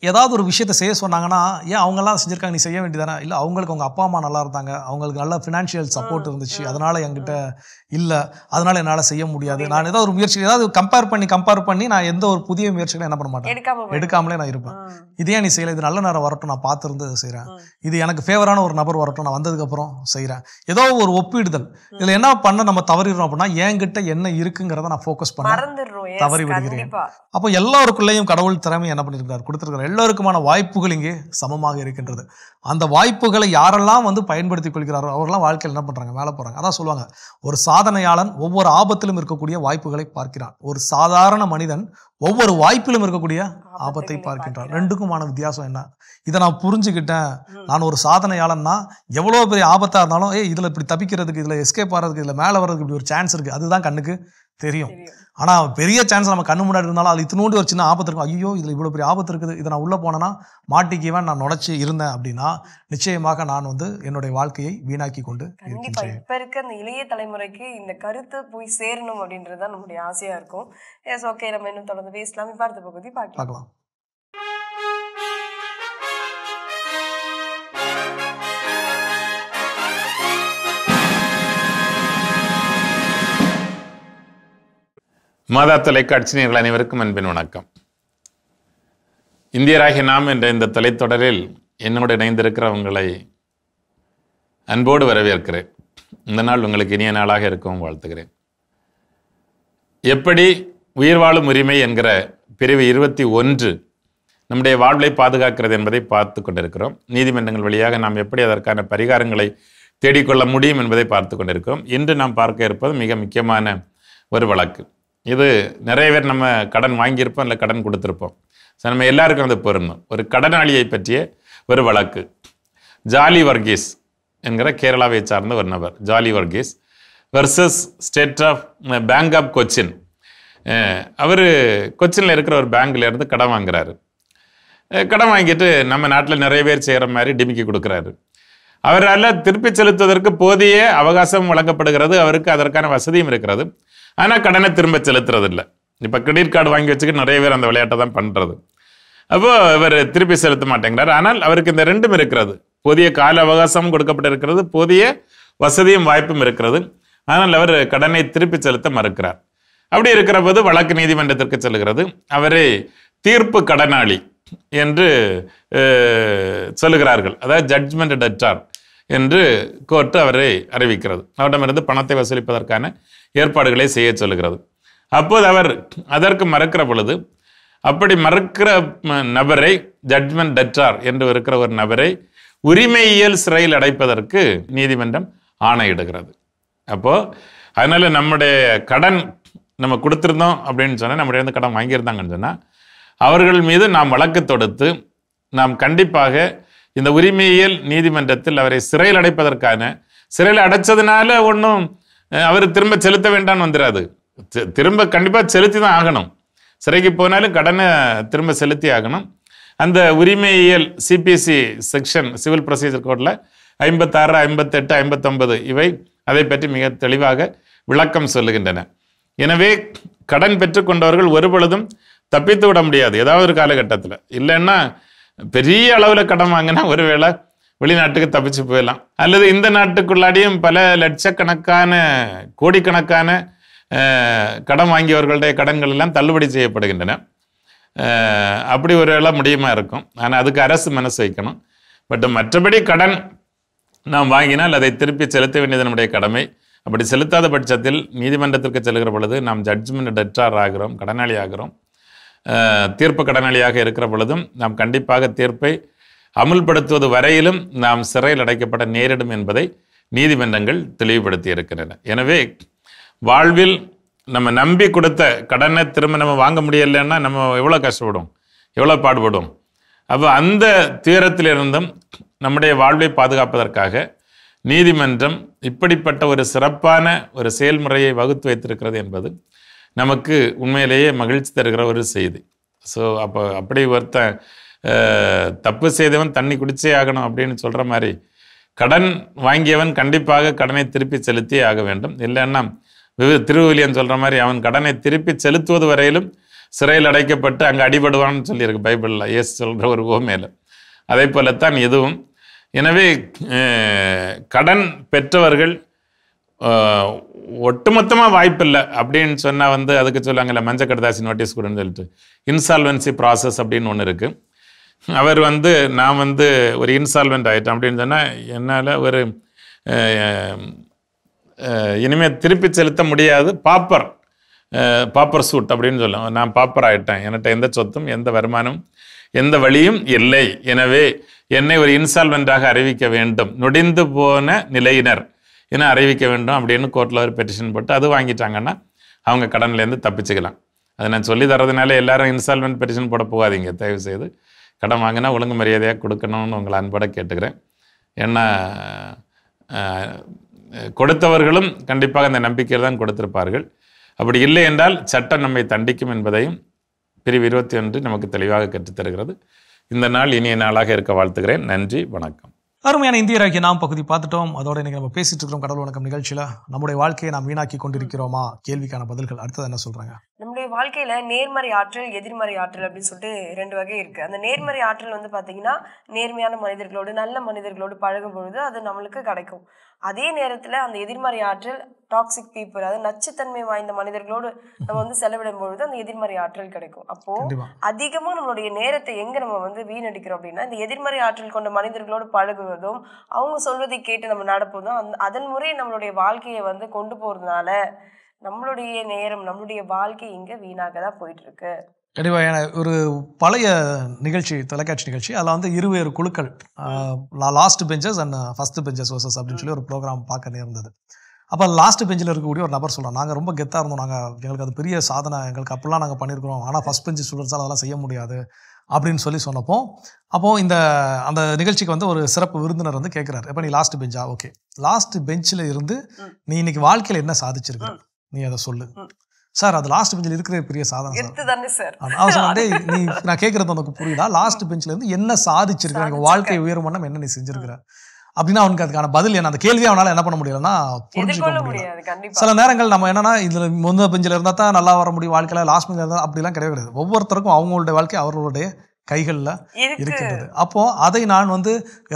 ஏதாவது ஒரு விஷயத்தை செய்ய சொன்னாங்கன்னா, ஏன் அவங்கெல்லாம் செஞ்சுருக்காங்க, நீ செய்ய வேண்டியதானே? இல்லை, அவங்களுக்கு அவங்க அப்பா அம்மா நல்லா இருந்தாங்க, அவங்களுக்கு நல்ல ஃபினான்ஷியல் சப்போர்ட் இருந்துச்சு, அதனால் என்கிட்ட இல்லை, அதனால் என்னால் செய்ய முடியாது. நான் ஏதாவது ஒரு முயற்சி ஏதாவது கம்பேர் பண்ணி நான் எந்த ஒரு புதிய முயற்சிகளும் என்ன பண்ண மாட்டேன், எடுக்காமலே நான் இருப்பேன். இது ஏன் நீ செய்யலை, இது நல்ல நேரம் வரட்டும், நான் பார்த்துருந்து செய்கிறேன், இது எனக்கு ஃபேவரான ஒரு நபர் வரட்டும், நான் வந்ததுக்கப்புறம் செய்கிறேன். ஏதோ ஒரு ஒப்பிடுதல். இதில் என்ன பண்ண நம்ம தவறிடுறோம் அப்படின்னா, என்கிட்ட என்ன இருக்குங்கிறத நான் ஃபோக்கஸ் பண்ண தவறி விடுகிறேன். அப்போ எல்லாருக்குள்ளேயும் கடவுள் திறமை என்ன பண்ணியிருக்காரு, கொடுத்துருக்காரு. எல்லோருக்குமான வாய்ப்புகள் இங்கே சமமாக இருக்கின்றது. அந்த வாய்ப்புகளை யாரெல்லாம் வந்து பயன்படுத்திக் கொள்கிறாரோ அவரெல்லாம் வாழ்க்கையில் என்ன பண்ணுறாங்க, மேலே போகிறாங்க. அதான் சொல்லுவாங்க, ஒரு சாதனையாளன் ஒவ்வொரு ஆபத்திலும் இருக்கக்கூடிய வாய்ப்புகளை பார்க்கிறான், ஒரு சாதாரண மனிதன் ஒவ்வொரு வாய்ப்பிலும் இருக்கக்கூடிய ஆபத்தை பார்க்கின்றான். ரெண்டுக்குமான வித்தியாசம் என்ன? இதை நான் புரிஞ்சுக்கிட்டேன். நான் ஒரு சாதனையாளன்னா எவ்வளோ பெரிய ஆபத்தாக இருந்தாலும் இதில் இப்படி தப்பிக்கிறதுக்கு, இதில் எஸ்கேப் ஆகிறதுக்கு, இதில் மேலே வர்றதுக்கு இப்படி ஒரு சான்ஸ் இருக்குது, அதுதான் கண்ணுக்கு தெரியும். ஆனால் பெரிய சான்ஸ் நம்ம கண்ணு முன்னாடி இருந்தாலும் அது இத்தினோண்டு ஒரு சின்ன ஆபத்து இருக்கும். ஐயோ, இதில் இவ்வளோ பெரிய ஆபத்து இருக்குது, இதை நான் உள்ளே போனேன்னா மாட்டிக்குவேன், நான் நுழைச்சி இருந்தேன் அப்படின்னா நிச்சயமாக நான் வந்து என்னுடைய வாழ்க்கையை வீணாக்கி கொண்டு இருக்கின்றேன். இப்போ இருக்க இந்த இளைய தலைமுறைக்கு இந்த கருத்து போய் சேரணும் அப்படின்றது தான் நம்முடைய ஆசையாக இருக்கும். எஸ், ஓகே, நம்ம இன்னும் தொடர்ந்து பேசலாம். இப்போ அடுத்த பகுதி பார்க்கலாம். மாதா தொலைக்காட்சி நேயர்கள் அனைவருக்கும் அன்பின் வணக்கம். இந்தியராகிய நாம் என்ற இந்த தொலைத்தொடரில் என்னோடு இணைந்திருக்கிறவங்களை அன்போடு வரவேற்கிறேன். இந்த நாள் உங்களுக்கு இனிய நாளாக இருக்கவும் வாழ்த்துகிறேன். எப்படி உயிர் வாழும் உரிமை என்கிற பிரிவு 21 நம்முடைய வாழ்வை பாதுகாக்கிறது என்பதை பார்த்து கொண்டிருக்கிறோம். நீதிமன்றங்கள் வழியாக நாம் எப்படி அதற்கான பரிகாரங்களை தேடிக்கொள்ள முடியும் என்பதை பார்த்து கொண்டிருக்கிறோம். இன்று நாம் பார்க்க இருப்பது மிக முக்கியமான ஒரு வழக்கு. இது நிறைய பேர் நம்ம கடன் வாங்கியிருப்போம், இல்லை கடன் கொடுத்துருப்போம். ஸோ நம்ம எல்லாருக்கும் அது பொருந்தும். ஒரு கடனாளியை பற்றிய ஒரு வழக்கு. ஜாலி வர்கீஸ் என்கிற கேரளாவை சார்ந்த ஒரு நபர், Jolly Varghese versus state of bank of Cochin. அவர் கொச்சினில் இருக்கிற ஒரு பேங்க்லேருந்து கடன் வாங்குறாரு. கடன் வாங்கிட்டு நம்ம நாட்டில் நிறைய பேர் செய்கிற மாதிரி டிமிக்கி கொடுக்குறாரு. அவரால் திருப்பி செலுத்துவதற்கு போதிய அவகாசம் வழங்கப்படுகிறது, அவருக்கு அதற்கான வசதியும் இருக்கிறது. ஆனால் கடனை திரும்ப செலுத்துறது இல்லை. இப்போ கிரெடிட் கார்டு வாங்கி வச்சுக்கிட்டு நிறைய பேர் அந்த விளையாட்டை தான் பண்ணுறது. அப்போது இவர் திருப்பி செலுத்த மாட்டேங்கிறார். ஆனால் அவருக்கு இந்த ரெண்டும் இருக்கிறது, போதிய கால அவகாசம் கொடுக்கப்பட்டிருக்கிறது, போதிய வசதியும் வாய்ப்பும் இருக்கிறது. ஆனால் அவர் கடனை திருப்பி செலுத்த மறுக்கிறார். அப்படி இருக்கிற போது வழக்கு நீதிமன்றத்திற்கு செல்கிறது. அவரை தீர்ப்பு கடனாளி என்று சொல்லுகிறார்கள். அதாவது ஜட்ஜ்மெண்ட் டெட்டார் என்று கோர்ட்டு அவரை அறிவிக்கிறது. அவரிடமிருந்து பணத்தை வசூலிப்பதற்கான ஏற்பாடுகளை செய்ய சொல்லுகிறது. அப்போது அவர் அதற்கு மறுக்கிற பொழுது, அப்படி மறுக்கிற நபரை, ஜட்ஜ்மெண்ட் டெட்டார் என்று இருக்கிற ஒரு நபரை உரிமையியல் சிறையில் அடைப்பதற்கு நீதிமன்றம் ஆணையிடுகிறது. அப்போது அதனால் நம்முடைய கடன் நம்ம கொடுத்துருந்தோம் அப்படின்னு சொன்னால், நம்முடைய வந்து கடன் வாங்கியிருந்தாங்கன்னு சொன்னால், அவர்கள் மீது நாம் வழக்கு தொடுத்து நாம் கண்டிப்பாக இந்த உரிமையியல் நீதிமன்றத்தில் அவரை சிறையில் அடைப்பதற்கான, சிறையில் அடைச்சதுனால ஒன்றும் அவர் திரும்ப செலுத்த வேண்டாம்னு வந்துடாது. திரும்ப கண்டிப்பாக செலுத்தி தான் ஆகணும். சிறைக்கு போனாலும் கடனை திரும்ப செலுத்தி ஆகணும். அந்த உரிமையியல் சிபிசி செக்ஷன் சிவில் ப்ரொசீஜர் கோடில் 56, 58, 59 இவை அதை பற்றி மிக தெளிவாக விளக்கம் சொல்லுகின்றன. எனவே கடன் பெற்றுக்கொண்டவர்கள் ஒரு பொழுதும் தப்பித்து விட முடியாது. ஏதாவது ஒரு காலகட்டத்தில் இல்லைன்னா பெரிய அளவில் கடன் வாங்கினா ஒருவேளை வெளிநாட்டுக்கு தப்பிச்சு போயிடலாம், அல்லது இந்த நாட்டுக்குள்ளாடியும் பல லட்சக்கணக்கான கோடிக்கணக்கான கடன் வாங்கியவர்களுடைய கடன்கள் எல்லாம் தள்ளுபடி செய்யப்படுகின்றன. அப்படி ஒரு வேளை முடியுமா இருக்கும். ஆனால் அதுக்கு அரசு மனசு வைக்கணும். பட் மற்றபடி கடன் நாம் வாங்கினால் அதை திருப்பி செலுத்த வேண்டியது நம்முடைய கடமை. அப்படி செலுத்தாத பட்சத்தில் நீதிமன்றத்திற்கு செல்கிற பொழுது நாம் ஜட்ஜ்மெண்ட் டெட்டார் ஆகிறோம், கடனாளி ஆகிறோம். தீர்ப்பு கடனாளியாக இருக்கிற பொழுதும் நாம் கண்டிப்பாக தீர்ப்பை அமுல்படுத்துவது வரையிலும் நாம் சிறையில் அடைக்கப்பட நேரிடும் என்பதை நீதிமன்றங்கள் தெளிவுபடுத்தி இருக்கின்றன. எனவே வாழ்வில் நம்ம நம்பி கொடுத்த கடனை திரும்ப நம்ம வாங்க முடியலைன்னா நம்ம எவ்வளோ கஷ்டப்படுவோம், எவ்வளோ பாடுபடுவோம். அப்போ அந்த துயரத்திலிருந்தும் நம்முடைய வாழ்வை பாதுகாப்பதற்காக நீதிமன்றம் இப்படிப்பட்ட ஒரு சிறப்பான ஒரு செயல்முறையை வகுத்து வைத்திருக்கிறது என்பது நமக்கு உண்மையிலேயே மகிழ்ச்சி தருகிற ஒரு செய்தி. ஸோ அப்படி ஒருத்தன் தப்பு செய்தவன் தண்ணி குடிச்சே ஆகணும் அப்படின்னு சொல்கிற மாதிரி கடன் வாங்கியவன் கண்டிப்பாக கடனை திருப்பி செலுத்தியே ஆக வேண்டும். இல்லைன்னா திருவிலியன் சொல்கிற மாதிரி அவன் கடனை திருப்பி செலுத்துவது வரையிலும் சிறையில் அடைக்கப்பட்டு அங்கே அடிபடுவான்னு சொல்லியிருக்கு பைபிளில், இயேசு சொல்கிற ஒரு ஓமையில். அதே போலத்தான் இதுவும். எனவே கடன் பெற்றவர்கள் ஒட்டுமொத்தமாக வாய்ப்பில்லை அப்படின்னு சொன்னால் அதுக்கு சொல்லுவாங்கல்ல மஞ்சள் கடதாசி நோட்டீஸ் கொடுன்னு சொல்லிட்டு, இன்சால்வன்சி ப்ராசஸ் அப்படின்னு ஒன்று இருக்குது. அவர் நான் ஒரு இன்சால்வெண்ட் ஆகிட்டேன் அப்படின்னு சொன்னால் என்னால் ஒரு இனிமேல் திருப்பி செலுத்த முடியாது, பாப்பர் சூட் அப்படின்னு சொல்லுவோம். நான் பாப்பர் ஆகிட்டேன், என்கிட்ட எந்த சொத்தும் எந்த வருமானம் எந்த வழியும் இல்லை, எனவே என்னை ஒரு இன்சால்வெண்ட்டாக அறிவிக்க வேண்டும், நொடிந்து போன நிலையினர் என அறிவிக்க வேண்டும் அப்படின்னு கோர்ட்டில் ஒரு பெட்டிஷன் போட்டு அது வாங்கிட்டாங்கன்னா அவங்க கடன்லேருந்து தப்பிச்சுக்கலாம். அதை நான் சொல்லி தரதுனால எல்லாரும் இன்சால்வெண்ட் பெட்டிஷன் போட போகாதீங்க தயவு செய்து. கடன் வாங்கினா ஒழுங்கு மரியாதையாக கொடுக்கணும்னு உங்களை அன்போட கேட்டுக்கிறேன். ஏன்னா கொடுத்தவர்களும் கண்டிப்பாக அந்த நம்பிக்கையில் தான் கொடுத்திருப்பார்கள். அப்படி இல்லை என்றால் சட்டம் நம்மை தண்டிக்கும் என்பதையும் பிரிவு 21 நமக்கு தெளிவாக கற்றுத்தருகிறது. இந்த நாள் இனிய நாளாக இருக்க வாழ்த்துகிறேன். நன்றி, வணக்கம். அருமையான இந்தியராகிய நாம் பகுதி பார்த்துட்டோம். அதோட இன்னைக்கு நம்ம பேசிட்டு இருக்கிறோம் கடவுள் வணக்கம் நிகழ்ச்சியில். நம்முடைய வாழ்க்கையை நாம் வீணாக்கி கொண்டிருக்கிறோமா கேள்விக்கான பதில்கள். அடுத்தது என்ன சொல்றாங்க? நம்முடைய வாழ்க்கையில நேர்மறை ஆற்றல் எதிர்மறை ஆற்றல் அப்படின்னு சொல்லிட்டு 2 வகை இருக்கு. அந்த நேர்மறை ஆற்றல் பாத்தீங்கன்னா நேர்மையான மனிதர்களோடு நல்ல மனிதர்களோடு பழகும் பொழுது அது நம்மளுக்கு கிடைக்கும். அதே நேரத்துல அந்த எதிர்மறை ஆற்றல் டாக்ஸிக் பீப்புள், அதாவது நச்சுத்தன்மை வாய்ந்த மனிதர்களோடு நம்ம செலவிடும் பொழுது அந்த எதிர்மறை ஆற்றல் கிடைக்கும். அப்போ அதிகமா நம்மளுடைய நேரத்தை எங்க நம்ம வீணடிக்கிறோம் அப்படின்னா இந்த எதிர்மறை ஆற்றல் கொண்ட மனிதர்களோடு பழகுவதும் அவங்க சொல்வதை கேட்டு நம்ம நடப்பதும் அதன் முறை நம்மளுடைய வாழ்க்கையை கொண்டு போறதுனால நம்மளுடைய நேரம் நம்மளுடைய வாழ்க்கை இங்க வீணாக தான் போயிட்டு இருக்கு. கண்டிப்பாக ஒரு பழைய நிகழ்ச்சி, தொலைக்காட்சி நிகழ்ச்சி, அதில் இருவேறு குழுக்கள், last benches and first benches versus அப்படின்னு சொல்லி ஒரு ப்ரோக்ராம் பார்க்க நேர்ந்தது. அப்போ லாஸ்ட் பெஞ்சில் இருக்கக்கூடிய ஒரு நபர் சொல்கிறோம், நாங்கள் ரொம்ப கெத்தாக இருந்தோம், எங்களுக்கு அது பெரிய சாதனை, எங்களுக்கு அப்படிலாம் நாங்கள் பண்ணியிருக்கிறோம், ஆனால் ஃபஸ்ட் பெஞ்சு ஸ்டூடெண்ட்ஸால் அதெல்லாம் செய்ய முடியாது அப்படின்னு சொன்னப்போ அப்போது அந்த நிகழ்ச்சிக்கு ஒரு சிறப்பு விருந்தினர் கேட்குறாரு, இப்போ நீ லாஸ்ட் பெஞ்சா, ஓகே லாஸ்ட் பெஞ்சில் இருந்து நீ இன்னைக்கு வாழ்க்கையில் என்ன சாதிச்சிருக்க நீ அதை சொல்லு. சார் அது லாஸ்ட் பெஞ்சில் இருக்கிற பெரிய சாதனை சார். நீ நான் கேட்கறது உனக்கு புரியுதா? லாஸ்ட் பெஞ்சில் இருந்து என்ன சாதிச்சிருக்க, வாழ்க்கை உயரும் பண்ண என்ன நீ செஞ்சிருக்கிற அப்படின்னா அவனுக்கு அதுக்கான பதில் என்ன, அந்த கேள்வியை அவனால என்ன பண்ண முடியலன்னா புரிஞ்சுக்க முடியாது. சில நேரங்கள் நம்ம என்னன்னா இதுல முந்த பெஞ்சில் இருந்தா தான் நல்லா வர முடியும் வாழ்க்கையில, லாஸ்ட் பெஞ்சில் இருந்தா அப்படிலாம் கிடையாது. ஒவ்வொருத்தருக்கும் அவங்களுடைய வாழ்க்கை அவர்களுடைய கைகளில் இருக்கின்றது. அப்போ அதை நான்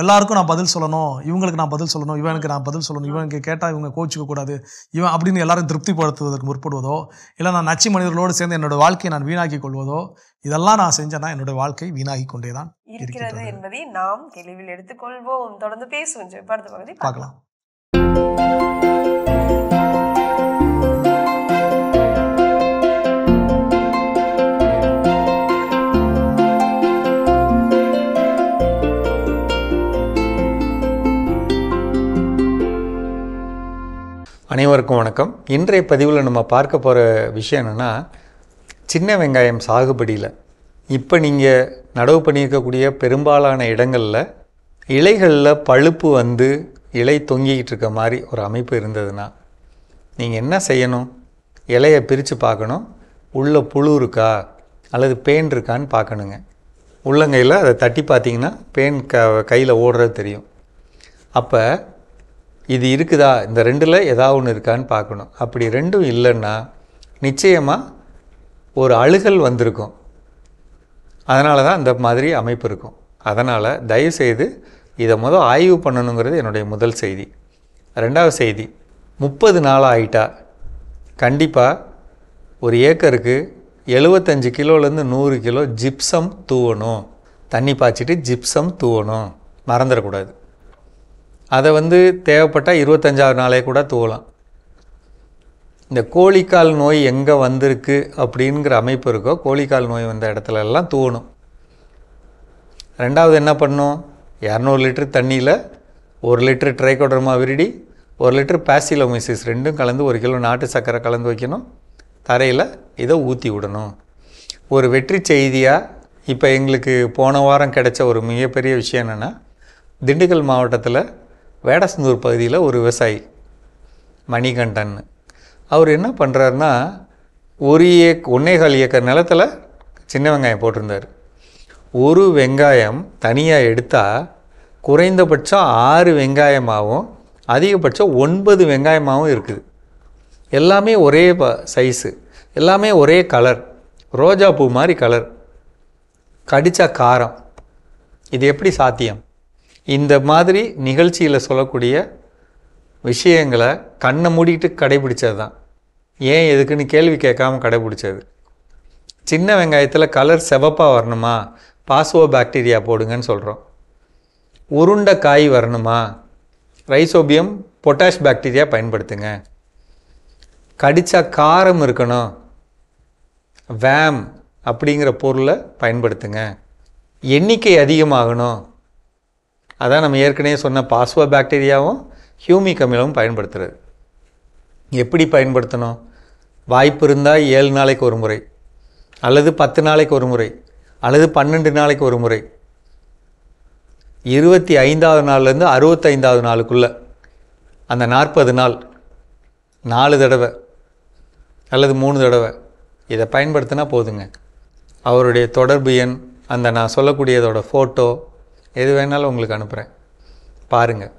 எல்லாருக்கும் நான் பதில் சொல்லணும், இவங்களுக்கு நான் பதில் சொல்லணும், இவனுக்கு நான் பதில் சொல்லணும், இவனுக்கு கேட்டால் இவங்க கோச்சிக்க கூடாது இவன் அப்படின்னு எல்லாரும் திருப்திப்படுத்துவதற்கு முற்படுவதோ, இல்லை நான் நச்சு மனிதர்களோடு சேர்ந்து என்னோட வாழ்க்கையை நான் வீணாக்கி கொள்வதோ, இதெல்லாம் நான் செஞ்சேன்னா என்னுடைய வாழ்க்கை வீணாகி கொண்டேதான் இருக்கிறது என்பதை நாம் தெளிவில் எடுத்துக்கொள்வோம். தொடர்ந்து பேசுவோம், அடுத்த பகுதி பார்க்கலாம். அனைவருக்கும் வணக்கம். இன்றைய பதிவில் நம்ம பார்க்க போகிற விஷயம் என்னென்னா, சின்ன வெங்காயம் சாகுபடியில் இப்போ நீங்கள் நடவு பண்ணியிருக்கக்கூடிய பெரும்பாலான இடங்களில் இலைகளில் பழுப்பு இலை தொங்கிக்கிட்டு இருக்க மாதிரி ஒரு அமைப்பு இருந்ததுன்னா நீங்கள் என்ன செய்யணும்? இலையை பிரித்து பார்க்கணும், உள்ள புழு இருக்கா அல்லது பேன் இருக்கான்னு பார்க்கணுங்க. உள்ளங்கையில் அதை தட்டி பார்த்தீங்கன்னா பேன் கையில் ஓடுறது தெரியும். அப்போ இது இருக்குதா, இந்த ரெண்டில் ஏதாவது ஒன்று இருக்கான்னு பார்க்கணும். அப்படி ரெண்டும் இல்லைன்னா நிச்சயமாக ஒரு அழுகல் வந்திருக்கும், அதனால தான் இந்த மாதிரி அமைப்பு இருக்கும். அதனால் தயவுசெய்து இதை ஆய்வு பண்ணணுங்கிறது என்னுடைய முதல் செய்தி. ரெண்டாவது செய்தி, 30 நாள் ஆகிட்டா கண்டிப்பாக ஒரு ஏக்கருக்கு 75 கிலோலேருந்து 100 கிலோ ஜிப்சம் தூவணும். தண்ணி பாய்ச்சிட்டு ஜிப்சம் தூவணும், மறந்துடக்கூடாது. அதை தேவைப்பட்டால் 25ஆவது நாளே கூட தூவலாம். இந்த கோழிக்கால் நோய் எங்கே வந்திருக்கு அப்படிங்கிற அமைப்பு இருக்கோ, கோழிக்கால் நோய் வந்த இடத்துல எல்லாம் தூவணும். ரெண்டாவது என்ன பண்ணணும்? 200 லிட்டர் தண்ணியில் 1 லிட்டர் ட்ரைகோடர்மா விரிடி, 1 லிட்டர் பாசிலோமைசிஸ் ரெண்டும் கலந்து 1 கிலோ நாட்டு சர்க்கரை கலந்து வைக்கணும். தரையில் இதை ஊற்றி விடணும். ஒரு வெற்றி செய்தியாக இப்போ எங்களுக்கு போன வாரம் கிடைச்ச ஒரு மிகப்பெரிய விஷயம் என்னென்னா, திண்டுக்கல் மாவட்டத்தில் வேடசந்தூர் பகுதியில் ஒரு விவசாயி மணிகண்டன், அவர் என்ன பண்ணுறாருன்னா 1.25 ஏக்கர் நிலத்தில் சின்ன வெங்காயம் போட்டிருந்தார். ஒரு வெங்காயம் தனியாக எடுத்தால் குறைந்தபட்சம் 6 வெங்காயமாகவும் அதிகபட்சம் 9 வெங்காயமாகவும் இருக்குது. எல்லாமே ஒரே சைஸு, எல்லாமே ஒரே கலர், ரோஜா பூ மாதிரி கலர், கடிச்சா காரம். இது எப்படி சாத்தியம்? இந்த மாதிரி நிகழ்ச்சியில் சொல்லக்கூடிய விஷயங்களை கண்ணை மூடிட்டு கடைபிடிச்சது தான். ஏன் எதுக்குன்னு கேள்வி கேட்காம கடைபிடிச்சது. சின்ன வெங்காயத்தில் கலர் செவப்பாக வரணுமா, பாஸ்வோ பாக்டீரியா போடுங்கன்னு சொல்கிறோம். உருண்டை காய் வரணுமா, ரைசோபியம் பொட்டாஷ் பாக்டீரியா பயன்படுத்துங்க. கடிச்சா காரம் இருக்கணும், வேம் அப்படிங்கிற பொருளை பயன்படுத்துங்க. எண்ணிக்கை அதிகமாகணும், அதான் நம்ம ஏற்கனவே சொன்ன பாஸ்வோ பாக்டீரியாவும் ஹியூமிக் அமிலமும் பயன்படுத்துறது. எப்படி பயன்படுத்தணும்? வாய்ப்பு இருந்தால் 7 நாளைக்கு ஒரு முறை, அல்லது 10 நாளைக்கு ஒரு முறை, அல்லது 12 நாளைக்கு ஒரு முறை, 25வது நாள்லேருந்து 65வது நாளுக்குள்ளே அந்த 40 நாள் 4 தடவை அல்லது 3 தடவை இதை பயன்படுத்தினா போதுங்க. அவருடைய தொடர்பு எண், அந்த நான் சொல்லக்கூடியதோட ஃபோட்டோ எது வேணாலும் உங்களுக்கு அனுப்புகிறேன், பாருங்கள்.